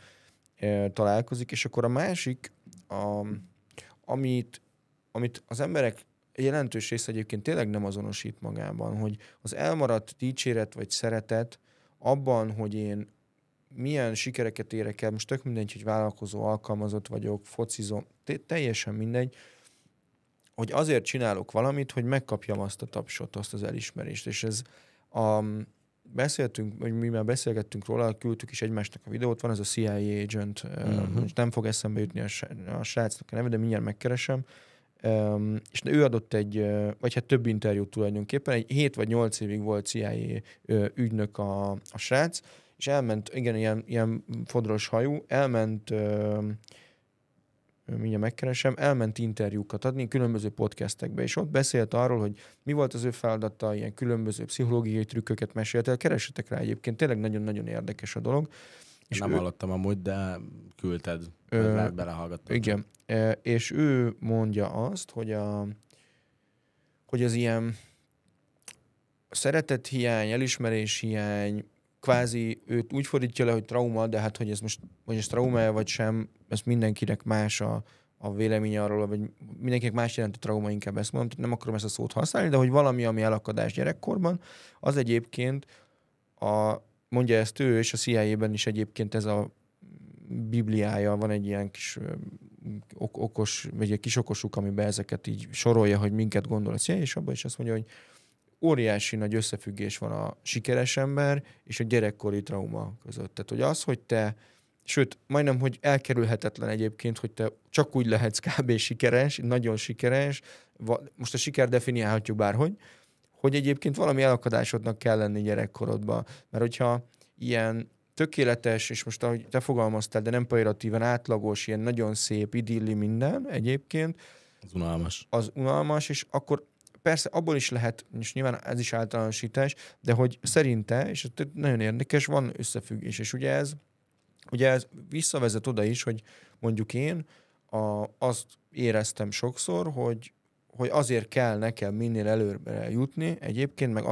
találkozik, és akkor a másik, amit az emberek jelentős része egyébként tényleg nem azonosít magában, hogy az elmaradt dicséret vagy szeretet abban, hogy én milyen sikereket érek el, most tök mindegy, hogy vállalkozó, alkalmazott vagyok, focizom, teljesen mindegy, hogy azért csinálok valamit, hogy megkapjam azt a tapsot, azt az elismerést, és ez beszéltünk, vagy mi már beszélgettünk róla, küldtük is egymásnak a videót, van ez a CIA agent, most nem fog eszembe jutni a srácnak a neve, de mindjárt megkeresem, és ő adott vagy hát több interjút tulajdonképpen, egy 7 vagy 8 évig volt CIA ügynök a srác, és elment, igen, ilyen fodros hajú, elment, mindjárt megkeresem, elment interjúkat adni különböző podcastekbe, és ott beszélt arról, hogy mi volt az ő feladata, ilyen különböző pszichológiai trükköket mesélt el, keressetek rá egyébként, tényleg nagyon-nagyon érdekes a dolog. És nem hallottam amúgy, de küldted, lehet belehallgattam. Igen, és ő mondja azt, hogy az ilyen szeretethiány, elismeréshiány, kvázi őt úgy fordítja le, hogy trauma, de hát, hogy ez most trauma vagy sem, ez mindenkinek más a véleménye arról, vagy mindenkinek más jelent a trauma, inkább ezt mondom, nem akarom ezt a szót használni, de hogy valami, ami elakadás gyerekkorban, az egyébként mondja ezt ő, és a CIA-ben is egyébként ez a bibliája, van egy ilyen kis okos, vagy egy kis okosuk, amiben ezeket így sorolja, hogy minket gondol a CIA, és abban is azt mondja, hogy óriási nagy összefüggés van a sikeres ember és a gyerekkori trauma között. Tehát, hogy az, hogy te, sőt, majdnem, hogy elkerülhetetlen egyébként, hogy te csak úgy lehetsz kb. Sikeres, nagyon sikeres, most a siker definiálhatjuk bárhogy, hogy egyébként valami elakadásodnak kell lenni gyerekkorodban. Mert hogyha ilyen tökéletes, és most ahogy te fogalmaztál, de nem pejoratíven átlagos, ilyen nagyon szép, idilli minden egyébként. Az unalmas, és akkor persze abból is lehet, és nyilván ez is általánosítás, de hogy szerinte, és ez nagyon érdekes, van összefüggés, és ugye ez visszavezet oda is, hogy mondjuk én azt éreztem sokszor, hogy azért kell nekem minél előbbre jutni, egyébként meg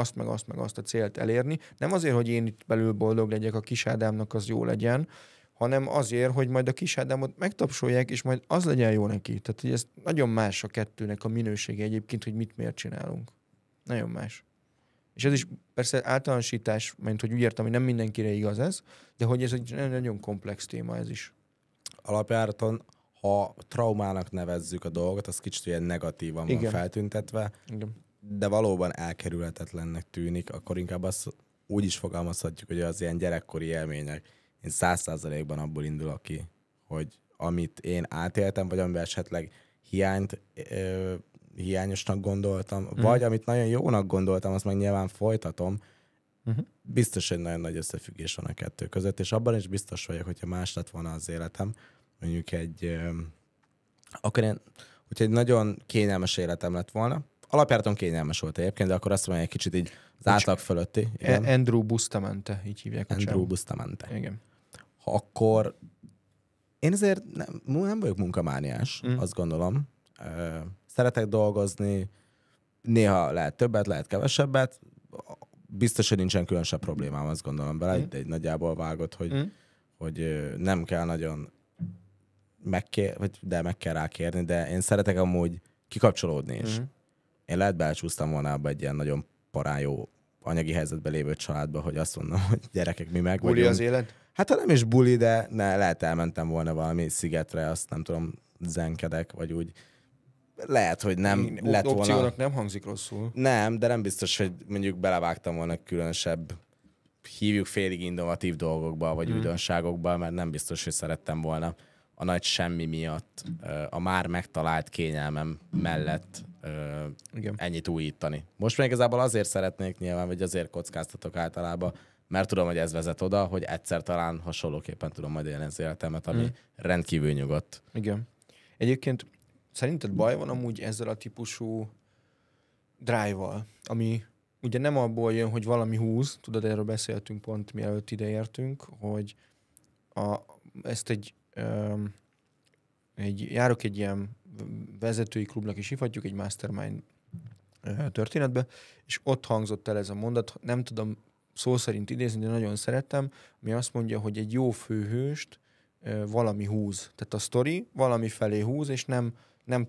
azt a célt elérni. Nem azért, hogy én itt belül boldog legyek, a kis Ádámnak az jó legyen, hanem azért, hogy majd a kis Ádámot megtapsolják, és majd az legyen jó neki. Tehát, hogy ez nagyon más a kettőnek a minősége egyébként, hogy mit miért csinálunk. Nagyon más. És ez is persze általánosítás, mert hogy úgy értem, hogy nem mindenkire igaz ez, de hogy ez egy nagyon komplex téma ez is. Alapjáraton, ha traumának nevezzük a dolgot, az kicsit ilyen negatívan van feltüntetve, de valóban elkerülhetetlennek tűnik, akkor inkább azt úgy is fogalmazhatjuk, hogy az ilyen gyerekkori élmények. Én 100%-ban abból indulok ki, hogy amit én átéltem, vagy amiben esetleg hiányosnak gondoltam, vagy amit nagyon jónak gondoltam, azt meg nyilván folytatom, biztos, hogy nagyon nagy összefüggés van a kettő között, és abban is biztos vagyok, hogyha más lett volna az életem, mondjuk akkor én, hogyha egy nagyon kényelmes életem lett volna, alapjáraton kényelmes volt egyébként, de akkor azt mondom, egy kicsit így az átlag fölötti. Andrew Bustamante, így hívják. Andrew Bustamante. Igen. Ha akkor én azért nem vagyok munkamániás, azt gondolom. Szeretek dolgozni, néha lehet többet, lehet kevesebbet, biztos, hogy nincsen különösebb problémám, azt gondolom vele, de egy nagyjából vágott, hogy nem kell nagyon meg kell rákérni, de én szeretek amúgy kikapcsolódni is. Én lehet belecsúsztam volna abba egy ilyen nagyon parán jó anyagi helyzetben lévő családba, hogy azt mondom, hogy gyerekek, mi meg vagyunk. Buli az élet? Hát nem is buli, de lehet elmentem volna valami szigetre, azt nem tudom, zenkedek, vagy úgy. Lehet, hogy nem lett volna. Opciónak nem hangzik rosszul. Nem, de nem biztos, hogy mondjuk belevágtam volna különösebb hívjuk félig innovatív dolgokba, vagy újdonságokba, mert nem biztos, hogy szerettem volna a nagy semmi miatt a már megtalált kényelmem mellett ennyit újítani. Most még igazából azért szeretnék nyilván, vagy azért kockáztatok általában, mert tudom, hogy ez vezet oda, hogy egyszer talán hasonlóképpen tudom majd élni az életemet, ami rendkívül nyugodt. Igen. Egyébként szerinted baj van amúgy ezzel a típusú drive-val, ami ugye nem abból jön, hogy valami húz, tudod, erről beszéltünk pont mielőtt ideértünk, hogy járok egy ilyen vezetői klubnak is hívhatjuk, egy mastermind történetbe, és ott hangzott el ez a mondat, nem tudom szó szerint idézni, de nagyon szerettem, ami azt mondja, hogy egy jó főhőst valami húz. Tehát a sztori valami felé húz, és nem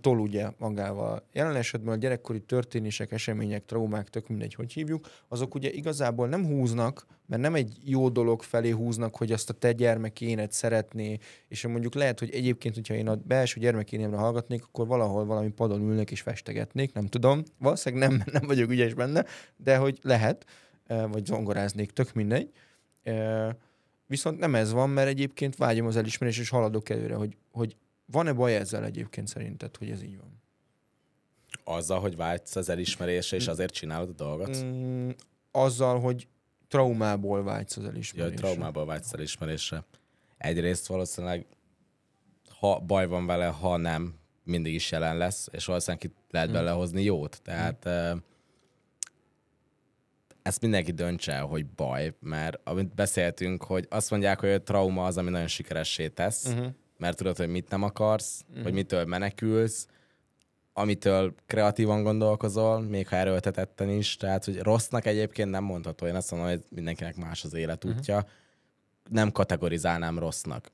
tol ugye magával. Jelen esetben a gyerekkori történések, események, traumák, tök mindegy, hogy hívjuk, azok ugye igazából nem húznak, mert nem egy jó dolog felé húznak, hogy azt a te gyermekéned szeretné, és mondjuk lehet, hogy egyébként, hogyha én a belső gyermekénemre hallgatnék, akkor valahol valami padon ülnek és festegetnék, nem tudom. Valószínűleg nem vagyok ügyes benne, de hogy lehet, vagy zongoráznék, tök mindegy. Viszont nem ez van, mert egyébként vágyom az elismerés, és haladok előre, hogy van-e baj ezzel egyébként szerinted, hogy ez így van? Azzal, hogy vágysz az elismerésre, és azért csinálod a dolgot? Azzal, hogy traumából vágysz az elismerésre. Ja, traumából vágysz az elismerésre. Egyrészt valószínűleg, ha baj van vele, ha nem, mindig is jelen lesz, és valószínűleg ki lehet belőle hozni jót. Tehát ezt mindenki döntse el, hogy baj, mert amit beszéltünk, hogy azt mondják, hogy a trauma az, ami nagyon sikeressé tesz, mert tudod, hogy mit nem akarsz, hogy mitől menekülsz, amitől kreatívan gondolkozol, még ha erőltetetten is, tehát, hogy rossznak egyébként nem mondható. Én azt mondom, hogy mindenkinek más az életútja. Nem kategorizálnám rossznak.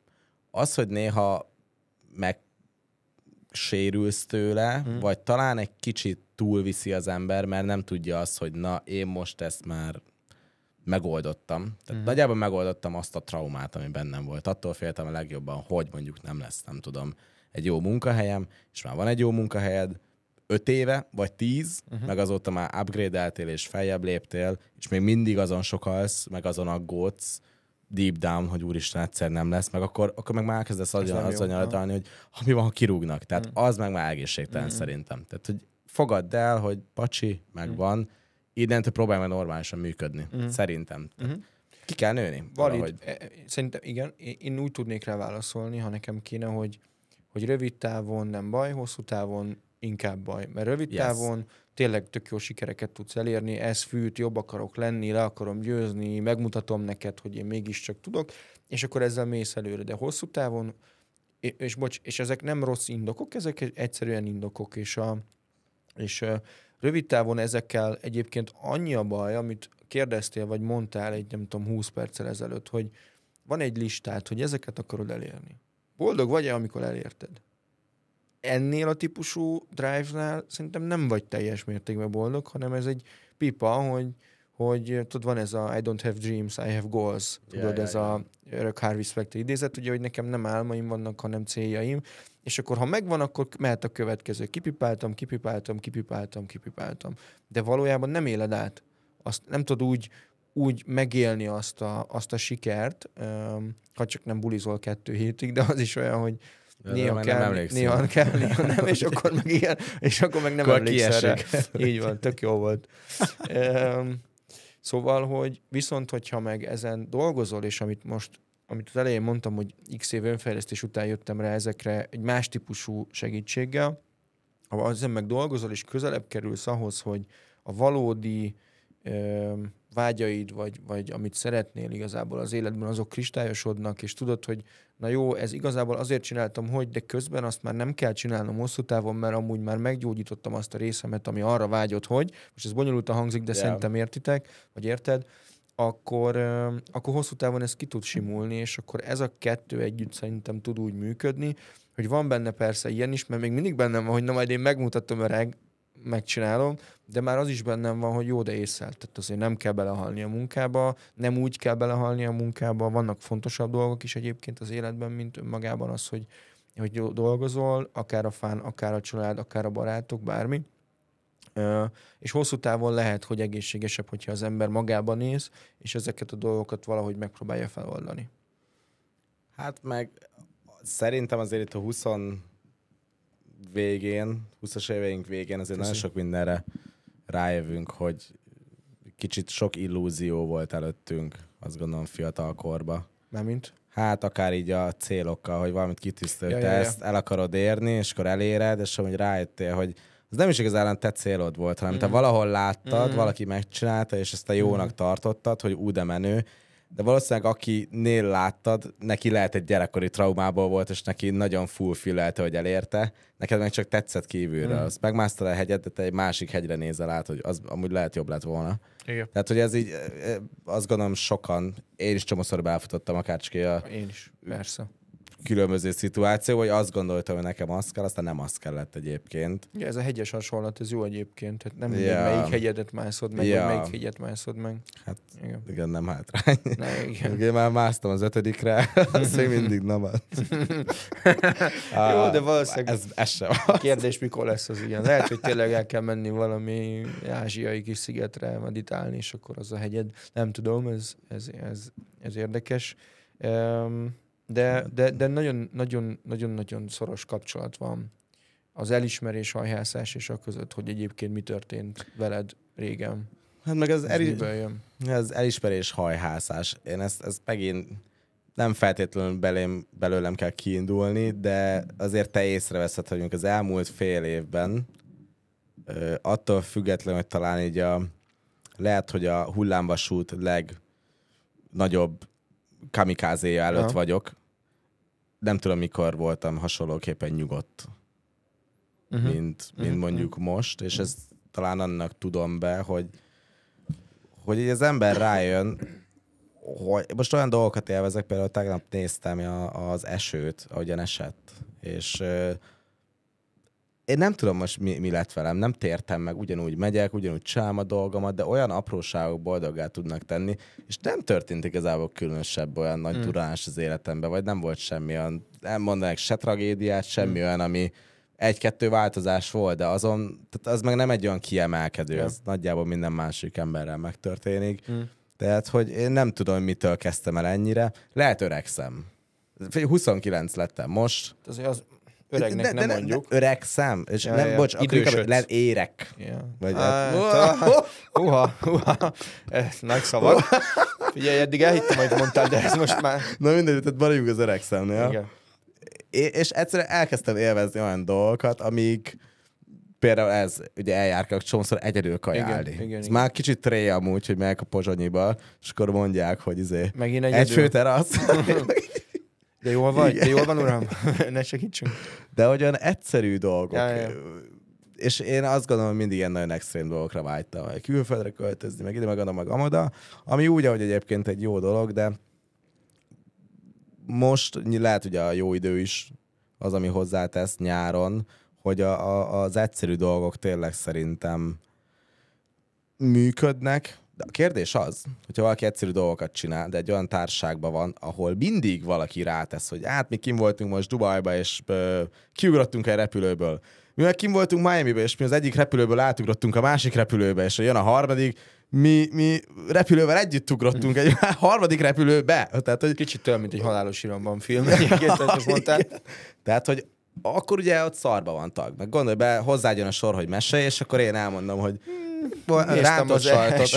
Az, hogy néha megsérülsz tőle, vagy talán egy kicsit túlviszi az ember, mert nem tudja azt, hogy na, én most ezt már megoldottam. Tehát nagyjából megoldottam azt a traumát, ami bennem volt. Attól féltem a legjobban, hogy mondjuk nem lesz, nem tudom, egy jó munkahelyem, és már van egy jó munkahelyed, 5 éve, vagy 10, meg azóta már upgrade-eltél és feljebb léptél, és még mindig azon sokalsz, meg azon aggódsz, deep down, hogy úristen egyszer nem lesz, meg akkor meg már elkezdesz azzal nyaladalni, hogy mi van, ha kirúgnak. Tehát az meg már egészségtelen szerintem. Tehát, hogy fogadd el, hogy pacsi, megvan, innentől próbálj meg normálisan működni. Szerintem. Ki kell nőni. Valid. Szerintem igen. Én úgy tudnék rá válaszolni, ha nekem kéne, hogy rövid távon nem baj, hosszú távon inkább baj. Mert rövid távon tényleg tök jó sikereket tudsz elérni, ez fűt, jobb akarok lenni, le akarom győzni, megmutatom neked, hogy én mégiscsak tudok, és akkor ezzel mész előre. De hosszú távon, és ezek nem rossz indokok, ezek egyszerűen indokok, és rövid távon ezekkel egyébként annyi a baj, amit kérdeztél, vagy mondtál egy, nem tudom, 20 perccel ezelőtt, hogy van egy listát, hogy ezeket akarod elérni. Boldog vagy-e, amikor elérted? Ennél a típusú drive-nál szerintem nem vagy teljes mértékben boldog, hanem ez egy pipa, hogy tudod, van ez a I don't have dreams, I have goals. Tudod, ez a örök Harvey Specter idézet, ugye, hogy nekem nem álmaim vannak, hanem céljaim. És akkor, ha megvan, akkor mehet a következő. Kipipáltam. De valójában nem éled át. Azt nem tudod úgy megélni azt a sikert, ha csak nem bulizol 2 hétig, de az is olyan, hogy néha kell, néha nem, és akkor meg igen, és akkor meg nem emlékszel rá. Így van, tök jó volt. Szóval, hogy viszont, hogyha meg ezen dolgozol, és amit az elején mondtam, hogy x év önfejlesztés után jöttem rá ezekre egy más típusú segítséggel, ha ezen meg dolgozol, és közelebb kerülsz ahhoz, hogy a valódi vágyaid, vagy amit szeretnél igazából az életben, azok kristályosodnak, és tudod, hogy na jó, ez igazából azért csináltam, de közben azt már nem kell csinálnom hosszú távon, mert amúgy már meggyógyítottam azt a részemet, ami arra vágyott, hogy, most ez bonyolultan hangzik, de szerintem értitek, vagy érted, akkor hosszú távon ez ki tud simulni, és akkor ez a kettő együtt szerintem tud úgy működni, hogy van benne persze ilyen is, mert még mindig bennem van, hogy na majd én megmutatom, öreg, megcsinálom, de már az is bennem van, hogy jó, de észre. Tehát azért nem kell belehalni a munkába, nem úgy kell belehalni a munkába, vannak fontosabb dolgok is egyébként az életben, mint önmagában az, hogy dolgozol, akár a fán, akár a család, akár a barátok, bármi. És hosszú távon lehet, hogy egészségesebb, hogyha az ember magába néz, és ezeket a dolgokat valahogy megpróbálja feloldani. Hát meg szerintem azért itt a 20-as éveink végén azért nagyon sok mindenre rájövünk, hogy kicsit sok illúzió volt előttünk, azt gondolom fiatal korba. Mármint? Hát akár így a célokkal, hogy valamit kitűztél, hogy te ezt el akarod érni, és akkor eléred, és amúgy rájöttél, hogy az nem is igazán te célod volt, hanem te valahol láttad, valaki megcsinálta, és ezt te jónak tartottad, hogy de menő, de valószínűleg akinél láttad, neki lehet egy gyerekkori traumából volt, és neki nagyon fulfillelte, hogy elérte, neked meg csak tetszett kívülről. Azt megmásztad a hegyet, de te egy másik hegyre nézel át, hogy az amúgy lehet jobb lett volna. Igen. Tehát, hogy ez így, azt gondolom sokan, én is csomószor belefutottam akárcsak Én is, persze. Különböző szituáció, hogy azt gondoltam, hogy nekem az kell, aztán nem az kellett egyébként. Ja, ez a hegyes hasonlat, ez jó egyébként. Tehát nem mindegy, melyik hegyedet mászod meg, vagy melyik hegyet mászod meg. Hát igen nem hátrány. Igen. Én már másztam az 5-re, az még mindig nem az. Jó, de valószínűleg ez sem a kérdés, mikor lesz az ilyen. Lehet, hogy tényleg el kell menni valami ázsiai kis szigetre meditálni, és akkor az a hegyed. Nem tudom, ez érdekes. De nagyon-nagyon szoros kapcsolat van az elismerés, hajhászás és a között, hogy egyébként mi történt veled régen. Hát meg az elismerés, hajhászás. Én ezt megint nem feltétlenül belőlem kell kiindulni, de azért te észreveszed, hogy az elmúlt fél évben attól függetlenül, hogy talán így lehet, hogy a hullámvasút legnagyobb kamikázéja előtt vagyok. Nem tudom, mikor voltam hasonlóképpen nyugodt, mint mondjuk most, és ezt talán annak tudom be, hogy így az ember rájön, hogy most olyan dolgokat élvezek, például tegnap néztem az esőt, ahogyan esett, és én nem tudom most mi lett velem, nem tértem meg, ugyanúgy megyek, ugyanúgy csinálom a dolgomat, de olyan apróságok boldoggá tudnak tenni, és nem történt igazából különösebb olyan nagy durranás az életemben, vagy nem volt semmi olyan, nem mondanak se tragédiát, semmi olyan, ami 1-2 változás volt, de tehát az meg nem egy olyan kiemelkedő, az nagyjából minden másik emberrel megtörténik. Tehát, hogy én nem tudom, hogy mitől kezdtem el ennyire. Lehet öregszem. 29 lettem most. Azért az öregnek nem mondjuk. Öregszem? És nem, bocs, akkor lehet érek. Vagy Húha. Ez nagy szavak. Figyelj, eddig elhittem, hogy mondtál, de ez most már... Na mindegy, tehát maradjunk az öregszemnél. Igen. És egyszerűen elkezdtem élvezni olyan dolgokat, amik például ez, ugye eljárkálok csomószor egyedül kajálni. Igen. Már kicsit tré amúgy, hogy megyek a Pozsonyiba, és akkor mondják, hogy egy főterasz. De jól van, uram? Ne segítsünk. De olyan egyszerű dolgok. Ja. És én azt gondolom, hogy mindig ilyen nagyon extrém dolgokra vágytam. Külföldre költözni, meg ide, meg oda, meg amoda. Ami úgy, ahogy egyébként egy jó dolog, de most lehet, hogy a jó idő is az, ami hozzátesz nyáron, hogy az egyszerű dolgok tényleg szerintem működnek. De a kérdés az, hogyha valaki egyszerű dolgokat csinál, de egy olyan társaságban van, ahol mindig valaki rátesz, hogy hát mi kim voltunk most Dubajba, és kiugrottunk egy repülőből. Mi meg kim voltunk Miamibe, és mi az egyik repülőből átugrottunk a másik repülőbe, és jön a harmadik, mi repülővel együtt ugrottunk egy harmadik repülőbe. Tehát, hogy... Kicsit olyan, mint egy halálos iramban film. Tehát, hogy akkor ugye ott szarba van tag. Meg gondolj be, hozzájön a sor, hogy mesélj, és akkor én elmondom, hogy rántott sajtot.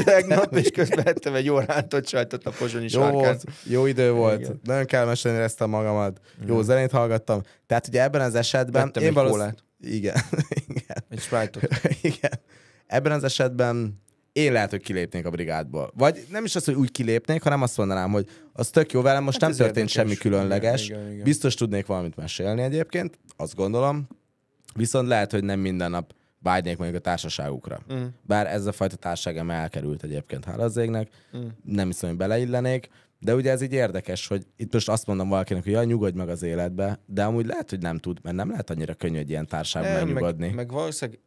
Tegnap, és közben ettem egy jó rántott sajtot a pozsonyi sarkán. Jó idő volt. Igen. Nagyon kellemesen éreztem magamat. Jó zenét hallgattam. Tehát ugye ebben az esetben... Vettem egy kólát. Igen. Egy Sprite-ot. Igen. Ebben az esetben én lehet, hogy kilépnék a brigádból. Vagy nem is az, hogy úgy kilépnék, hanem azt mondanám, hogy az tök jó velem, most nem történt semmi különleges. Igen. Biztos tudnék valamit mesélni egyébként, azt gondolom. Viszont lehet, hogy nem minden nap vágynék mondjuk a társaságukra. Bár ez a fajta társaságem elkerült egyébként, hála az égnek. Nem hiszem, hogy beleillenék. De ugye ez így érdekes, hogy itt most azt mondom valakinek, hogy jaj, nyugodj meg az életbe, de amúgy lehet, hogy nem tud, mert nem lehet annyira könnyű egy ilyen társaságban megnyugodni. Meg valószínűleg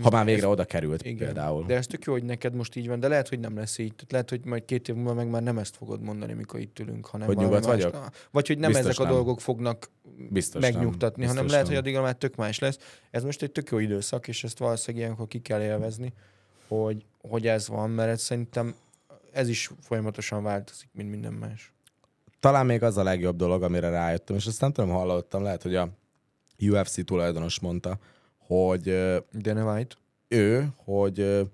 Ha már végre oda került például. De ez tök jó, hogy neked most így van, de lehet, hogy nem lesz így. Tehát lehet, hogy majd 2 év múlva meg már nem ezt fogod mondani, mikor itt ülünk, hanem hogy nyugodt vagyok? Vagy hogy nem biztos ezek a dolgok fognak megnyugtatni, hanem lehet, hogy addigra már tök más lesz. Ez most egy tök jó időszak, és ezt valószínűleg ilyenkor ki kell élvezni, hogy ez van, mert szerintem ez is folyamatosan változik, mint minden más. Talán még az a legjobb dolog, amire rájöttem, és azt nem tudom, hallottam, lehet, hogy a UFC tulajdonos mondta, hogy Dana White. hogy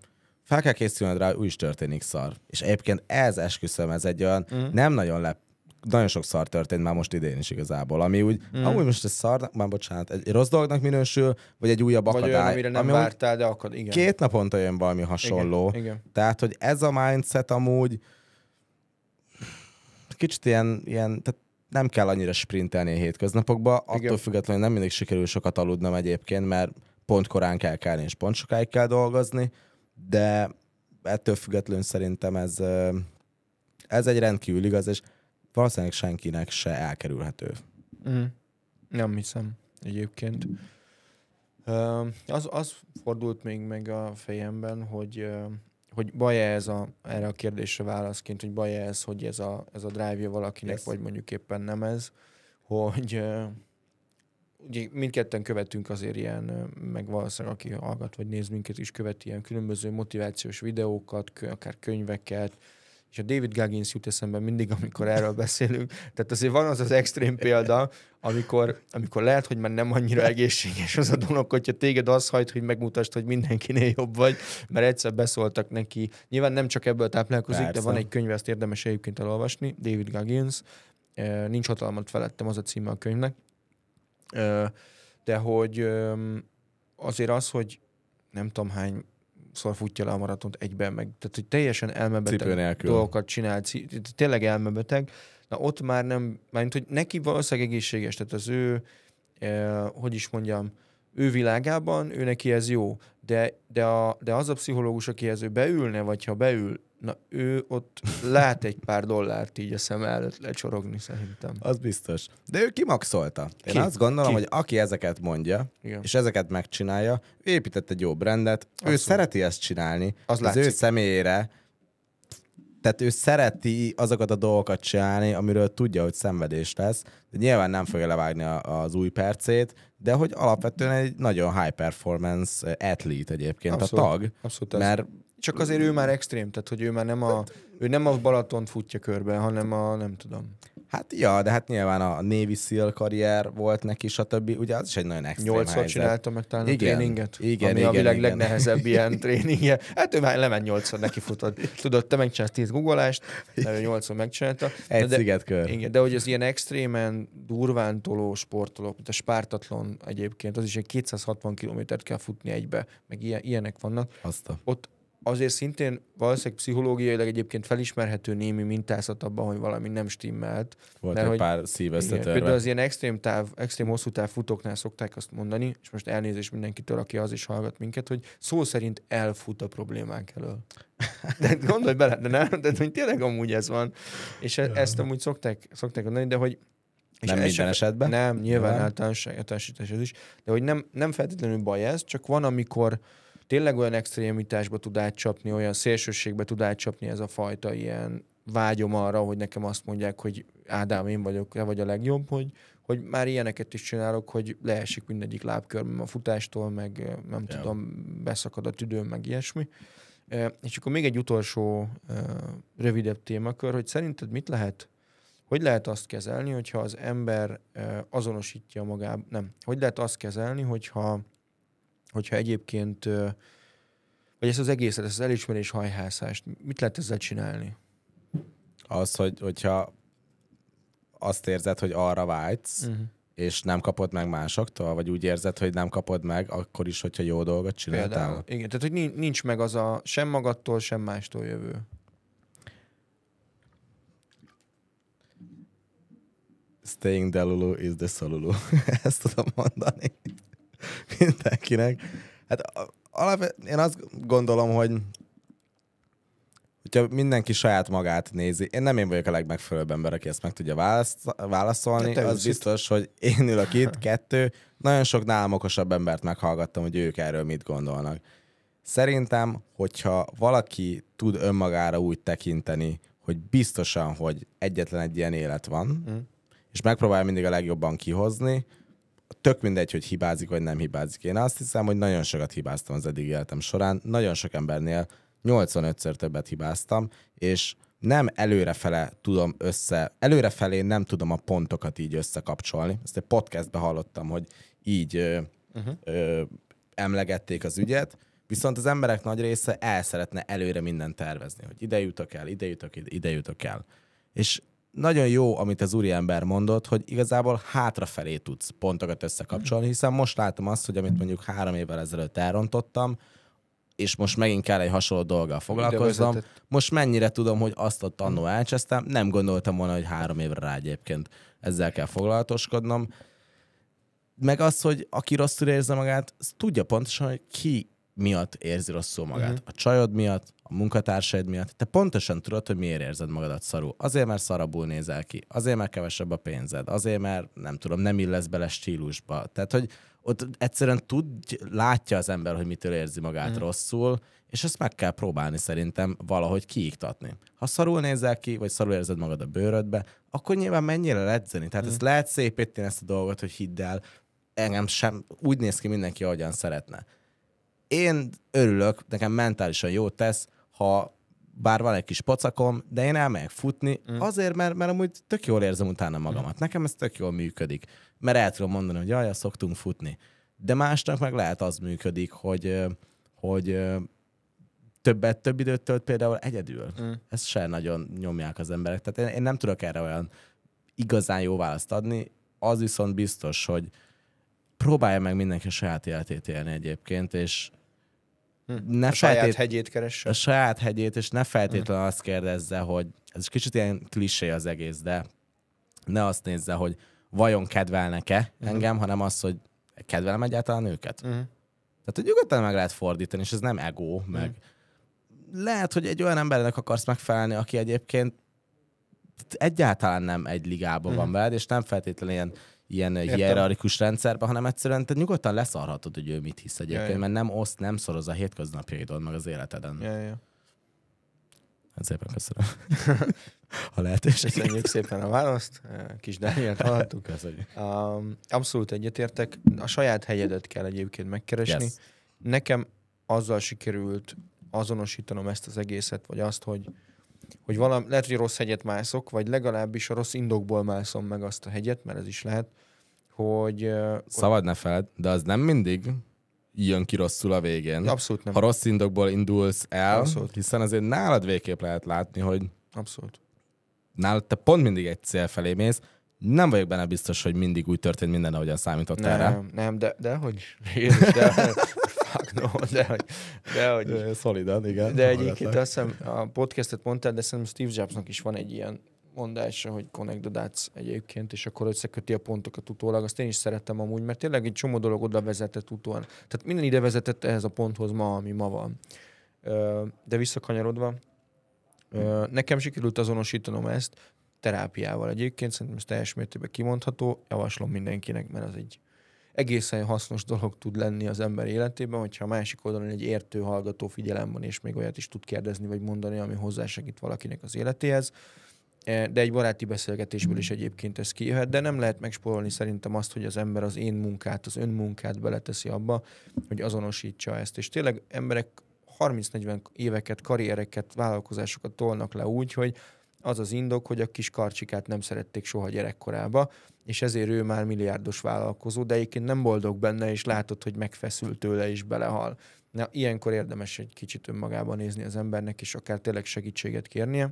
fel kell készülned rá, úgy is történik szar. És egyébként ez esküszöm, ez egy olyan nem nagyon sok szar történt már most idén is igazából, ami úgy, amúgy most ez szarnak, már bocsánat, egy rossz dolognak minősül, vagy egy újabb akadály. Vagy olyan, amire nem vártál, de akad, igen. 2 naponta jön valami hasonló. Igen. Tehát, hogy ez a mindset amúgy kicsit ilyen tehát nem kell annyira sprintelni a hétköznapokba, attól függetlenül nem mindig sikerül sokat aludnom egyébként, mert pont korán kell kelni, és pont sokáig kell dolgozni, de ettől függetlenül szerintem ez egy rendkívül igaz, és valószínűleg senkinek se elkerülhető. Nem hiszem egyébként. Az fordult még meg a fejemben, hogy baj-e ez erre a kérdésre válaszként, hogy baj-e ez, hogy ez a drive-ja valakinek, vagy mondjuk éppen nem ez, hogy ugye mindketten követünk azért ilyen, meg valószínűleg aki hallgat vagy néz minket is követi ilyen különböző motivációs videókat, akár könyveket, és a David Goggins jut eszembe mindig, amikor erről beszélünk. Tehát azért van az extrém példa, amikor lehet, hogy már nem annyira egészséges az a dolog, hogyha téged az hajt, hogy megmutasd, hogy mindenkinél jobb vagy, mert egyszer beszóltak neki. Nyilván nem csak ebből táplálkozik, persze. De van egy könyv, ezt érdemes egyébként elolvasni, David Goggins, Nincs hatalmat felettem, az a címe a könyvnek. De hogy azért az, hogy nem tudom hányszor futja le a maratont egyben meg, tehát hogy teljesen elmebeteg dolgokat csinál, tényleg elmebeteg, na ott már nem, mármint, hogy neki valószínűleg egészséges, tehát az ő, hogy is mondjam, ő világában, ő neki ez jó, de az a pszichológus, akihez ő beülne, vagy ha beül, na ő ott lát egy pár dollárt így a szem előtt lecsorogni szerintem. Az biztos. De ő kimaxolta. Én azt gondolom, hogy aki ezeket mondja, igen, és ezeket megcsinálja, ő épített egy jó brandet, ő szereti ezt csinálni, az ő személyére, tehát ő szereti azokat a dolgokat csinálni, amiről tudja, hogy szenvedés lesz. De nyilván nem fogja levágni az új percét, de hogy alapvetően egy nagyon high performance athlete egyébként abszolút, a tag. Abszolút mert csak azért ő már extrém, tehát hogy ő már nem a Balatont futja körbe, hanem nem tudom. Hát ja, de hát nyilván a Navy SEAL karrier volt neki, stb. Ugye az is egy nagyon extrém 8-szor helyzet. Csinálta meg talán a tréninget, igen, ami a világ legnehezebb ilyen tréningje. Hát ő már lement 8-szor neki futott. Tudod, te megcsinálsz 10 guggolást, de ő 8-szor megcsinálta. Egy szigetkör. Igen, de hogy az ilyen extrémen durván toló sportolók, mint a spártatlon egyébként, az is egy 260 kilométert kell futni egybe, meg ilyenek vannak. Ott azért szintén valószínűleg pszichológiailag egyébként felismerhető némi mintázat abban, hogy valami nem stimmelt. Volt egy pár szívesztetörve. Például az ilyen extrém hosszú táv futóknál szokták azt mondani, és most elnézést mindenkitől, aki az is hallgat minket, hogy szó szerint elfut a problémák elől. De gondolj bele, de hogy tényleg amúgy ez van. És ezt amúgy szokták mondani, de hogy nem minden esetben? Nem, nyilván általánosítás ez is. De hogy nem feltétlenül baj ez, csak van, amikor tényleg olyan extrémitásba tud átcsapni, olyan szélsőségbe tud átcsapni ez a fajta ilyen vágyom arra, hogy nekem azt mondják, hogy Ádám, én vagyok, te vagy a legjobb, hogy már ilyeneket is csinálok, hogy leesik mindegyik lábkörmöm a futástól, meg nem tudom, beszakad a tüdőm, meg ilyesmi. És akkor még egy utolsó rövidebb témakör, hogy szerinted mit lehet, hogy lehet azt kezelni, hogyha az ember azonosítja magában, hogy lehet azt kezelni, hogyha egyébként, vagy ezt az egészet, ezt az elismerés hajhászást, mit lehet ezzel csinálni? Az, hogyha azt érzed, hogy arra vágysz, és nem kapod meg másoktól, vagy úgy érzed, hogy nem kapod meg, akkor is, hogyha jó dolgot csináltál? Például, igen, tehát hogy nincs meg az a sem magadtól, sem mástól jövő. Staying delulu is the solulu. Ezt tudom mondani mindenkinek. Hát alapvetően én azt gondolom, hogy hogyha mindenki saját magát nézi, én vagyok a legmegfelelőbb ember, aki ezt meg tudja válaszolni, az biztos, hogy én ülök itt, 2, nagyon sok nálam okosabb embert meghallgattam, hogy ők erről mit gondolnak. Szerintem, hogyha valaki tud önmagára úgy tekinteni, hogy biztosan, hogy egyetlen egy ilyen élet van, és megpróbál mindig a legjobban kihozni, tök mindegy, hogy hibázik, vagy nem hibázik. Én azt hiszem, hogy nagyon sokat hibáztam az eddig életem során, nagyon sok embernél 85-ször többet hibáztam, és nem előrefelé nem tudom a pontokat így összekapcsolni. Ezt egy podcastben hallottam, hogy így emlegették az ügyet, viszont az emberek nagy része el szeretne előre mindent tervezni, hogy ide jutok el. És nagyon jó, amit az úriember mondott, hogy igazából hátrafelé tudsz pontokat összekapcsolni, hiszen most látom azt, hogy amit mondjuk 3 évvel ezelőtt elrontottam, és most megint kell egy hasonló dolggal foglalkoznom. Most mennyire tudom, hogy azt ott annó elcsesztem, nem gondoltam volna, hogy 3 évre rá egyébként ezzel kell foglalatoskodnom. Meg az, hogy aki rosszul érzi magát, az tudja pontosan, hogy ki miatt érzi rosszul magát. A csajod miatt, a munkatársaid miatt. Te pontosan tudod, hogy miért érzed magadat szarul. Azért, mert szarabul nézel ki. Azért, mert kevesebb a pénzed. Azért, mert nem tudom, nem illesz bele stílusba. Tehát, hogy ott egyszerűen látja az ember, hogy mitől érzi magát rosszul, és ezt meg kell próbálni szerintem valahogy kiiktatni. Ha szarul nézel ki, vagy szarul érzed magad a bőrödbe, akkor nyilván mennyire ledzeni. Tehát ezt lehet szépíteni ezt a dolgot, hogy hidd el, engem sem úgy néz ki mindenki, ahogyan szeretne. Én örülök, nekem mentálisan jót tesz, ha bár van egy kis pocakom, de én elmegyek futni, azért, mert amúgy tök jól érzem utána magamat. Nekem ez tök jól működik. Mert el tudom mondani, hogy jaj, szoktunk futni. De másnak meg lehet az működik, hogy több időt tölt például egyedül. Ezt se nagyon nyomják az emberek. Tehát én nem tudok erre olyan igazán jó választ adni. Az viszont biztos, hogy próbálja meg mindenki a saját életét élni egyébként, és a saját hegyét keresse. A saját hegyét, és ne feltétlenül azt kérdezze, hogy ez kicsit ilyen klisé az egész, de ne azt nézze, hogy vajon kedvelnek-e engem, hanem azt, hogy kedvelem egyáltalán őket. Tehát, hogy nyugodtan meg lehet fordítani, és ez nem ego, meg lehet, hogy egy olyan embernek akarsz megfelelni, aki egyébként egyáltalán nem egy ligában van veled, és nem feltétlenül ilyen hierarchikus rendszerben, hanem egyszerűen te nyugodtan leszarhatod, hogy ő mit hisz egyébként, mert nem szoroz a hétköznapjaidon, meg az életeden. Hát szépen köszönöm. Ha lehetőség. Köszönjük szépen a választ. Kis Dánielt hallottuk. Köszönjük. Abszolút egyetértek. A saját helyedet kell egyébként megkeresni. Yes. Nekem azzal sikerült azonosítanom ezt az egészet, vagy azt, hogy valami, lehet, hogy rossz hegyet mászok, vagy legalábbis a rossz indokból mászom meg azt a hegyet, mert ez is lehet, hogy... Szabad ne feled, de az nem mindig jön ki rosszul a végén. Abszolút nem. Ha rossz indokból indulsz el, Abszolút. hiszen azért nálad végképp lehet látni, hogy Abszolút. nálad te pont mindig egy cél felé mész. Nem vagyok benne biztos, hogy mindig úgy történt minden, ahogyan számítottál rá. Nem, de hogy... Jézus, fuck no, de hogy... Szolidan, igen. De egyébként azt hiszem, a podcastet mondtál, de szerintem Steve Jobsnak is van egy ilyen mondása, hogy connect the dots egyébként, és akkor összeköti a pontokat utólag. Azt én is szerettem amúgy, mert tényleg egy csomó dolog oda vezetett utólag. Tehát minden ide vezetett ehhez a ponthoz ma, ami ma van. De visszakanyarodva, nekem sikerült azonosítanom ezt terápiával egyébként, szerintem ez teljes mértékben kimondható, javaslom mindenkinek, mert az egy egészen hasznos dolog tud lenni az ember életében, hogyha a másik oldalon egy értő hallgató figyelem van, és még olyat is tud kérdezni, vagy mondani, ami hozzásegít valakinek az életéhez. De egy baráti beszélgetésből is egyébként ez kijöhet, de nem lehet megspórolni szerintem azt, hogy az ember az én munkát, az önmunkát beleteszi abba, hogy azonosítsa ezt. És tényleg emberek 30-40 éveket, karriereket, vállalkozásokat tolnak le úgy, hogy az az indok, hogy a kis karcsikát nem szerették soha gyerekkorába, és ezért ő már milliárdos vállalkozó, de egyébként nem boldog benne, és látod, hogy megfeszül tőle, és belehal. Na, ilyenkor érdemes egy kicsit önmagában nézni az embernek, és akár tényleg segítséget kérnie.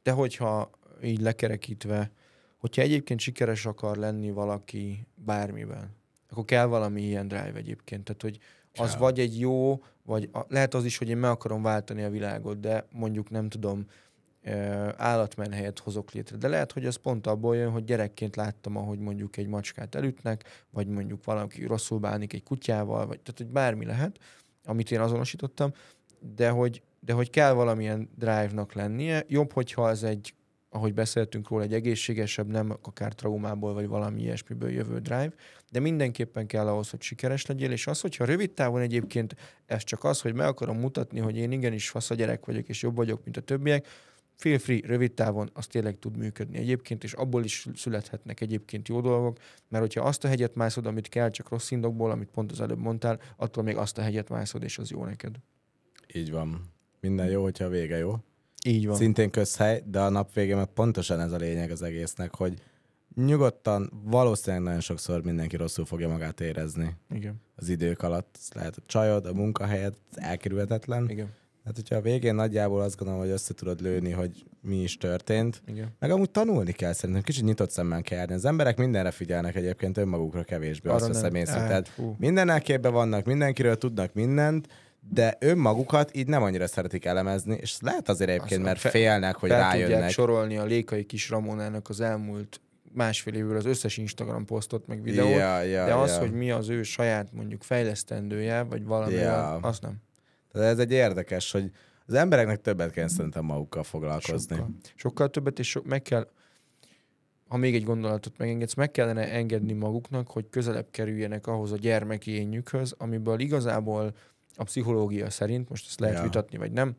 De hogyha így lekerekítve, hogyha egyébként sikeres akar lenni valaki bármiben, akkor kell valami ilyen drive egyébként. Tehát, hogy az vagy egy jó, vagy lehet az is, hogy én meg akarom váltani a világot, de mondjuk nem tudom, állatmenhelyet hozok létre. De lehet, hogy az pont abból jön, hogy gyerekként láttam, ahogy mondjuk egy macskát elütnek, vagy mondjuk valaki rosszul bánik egy kutyával, vagy tehát, hogy bármi lehet, amit én azonosítottam, de hogy de hogy kell valamilyen drive-nak lennie. Jobb, hogyha ez egy, ahogy beszéltünk róla, egy egészségesebb, nem akár traumából, vagy valami ilyesmiből jövő drive, de mindenképpen kell ahhoz, hogy sikeres legyél, és az, hogyha rövid távon egyébként ez csak az, hogy meg akarom mutatni, hogy én igenis fasz a gyerek vagyok, és jobb vagyok, mint a többiek, feel free, rövid távon az tényleg tud működni egyébként, és abból is születhetnek egyébként jó dolgok, mert hogyha azt a hegyet mászod, amit kell, csak rossz indokból, amit pont az előbb mondtál, attól még azt a hegyet mászod, és az jó neked. Így van. Minden jó, hogyha a vége jó. Így van. Szintén közhely, de a nap végén meg pontosan ez a lényeg az egésznek, hogy nyugodtan, valószínűleg nagyon sokszor mindenki rosszul fogja magát érezni. Igen. Az idők alatt. Ez lehet a csajod, a munkahelyed, ez elkerülhetetlen. Igen. Hát, hogyha a végén nagyjából azt gondolom, hogy össze tudod lőni, hogy mi is történt, Igen. meg amúgy tanulni kell szerintem, kicsit nyitott szemmel kell járni. Az emberek mindenre figyelnek egyébként, önmagukra kevésbé, azt veszem észre. Tehát mindennel képbe vannak, mindenkiről tudnak mindent, de önmagukat így nem annyira szeretik elemezni, és lehet azért egyébként, mert félnek, hogy rájönnek. Tudják sorolni a Lékai Kis Ramonának az elmúlt másfél évből az összes Instagram posztot, meg videót, de az, hogy mi az ő saját mondjuk fejlesztendője, vagy valami, azt nem. Tehát ez egy érdekes, hogy az embereknek többet kell szerintem magukkal foglalkozni. Sokkal többet, és meg kell, ha még egy gondolatot megengedsz, meg kellene engedni maguknak, hogy közelebb kerüljenek ahhoz a gyermeki énjükhöz, amiből igazából a pszichológia szerint, most ezt lehet vitatni, vagy nem,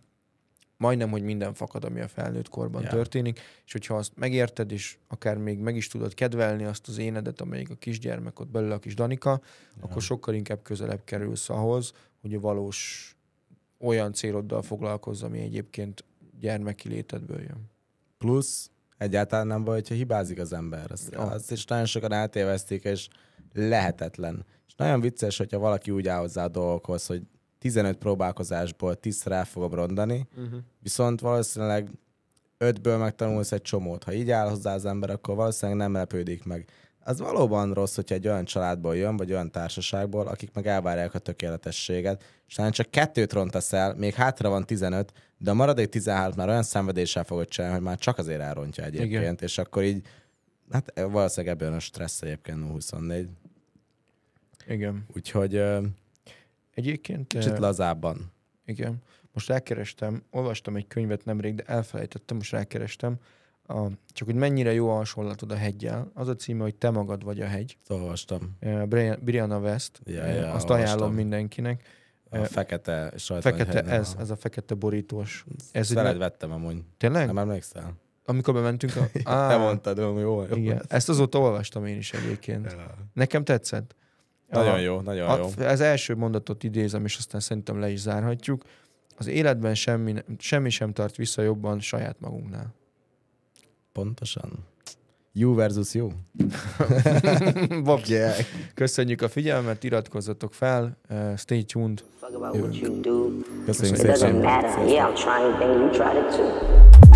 majdnem, hogy minden fakad, ami a felnőtt korban történik, és hogyha azt megérted, és akár még meg is tudod kedvelni azt az énedet, amelyik a kisgyermek ott belül, a kis Danika, akkor sokkal inkább közelebb kerülsz ahhoz, hogy a valós olyan céloddal foglalkozz, ami egyébként gyermeki létedből jön. Plusz egyáltalán nem baj, hogyha hibázik az ember. Azt is nagyon sokan eltévesztik, és lehetetlen. És nagyon vicces, hogyha valaki úgy áll hozzá a dolgokhoz, hogy 15 próbálkozásból 10-szer el fogom rondani, viszont valószínűleg 5-ből megtanulsz egy csomót. Ha így áll hozzá az ember, akkor valószínűleg nem lepődik meg. Az valóban rossz, hogyha egy olyan családból jön, vagy olyan társaságból, akik meg elvárják a tökéletességet, és talán csak 2 rontasz el, még hátra van 15, de a maradék 13 már olyan szenvedéssel fogod csinálni, hogy már csak azért elrontja egyébként, igen. És akkor így, hát valószínűleg ebben a stressz egyébként 24. Igen. Úgyhogy egyébként kicsit lazábban. Igen. Most rákerestem, olvastam egy könyvet nemrég, de elfelejtettem, most rákerestem. Csak hogy mennyire jó a hasonlatod a heggyel. Az a címe, hogy Te magad vagy a hegy. Olvastam. Brianna West. Azt ajánlom mindenkinek. A fekete sajtványhegy. Ez a fekete borítós. Veled vettem amúgy. Tényleg? Nem emlékszel? amikor bementünk a... Te mondtad, jó. Igen, ezt azóta olvastam én is egyébként. Nekem tetszett. Nagyon jó, nagyon jó. Az első mondatot idézem, és aztán szerintem le is zárhatjuk. Az életben semmi sem tart vissza jobban saját magunknál. Pontosan. You versus you. Yeah. Köszönjük a figyelmet, iratkozzatok fel, stay tuned. Köszönjük It doesn't szépen. matter. Yeah, I'm trying things. You tried it too.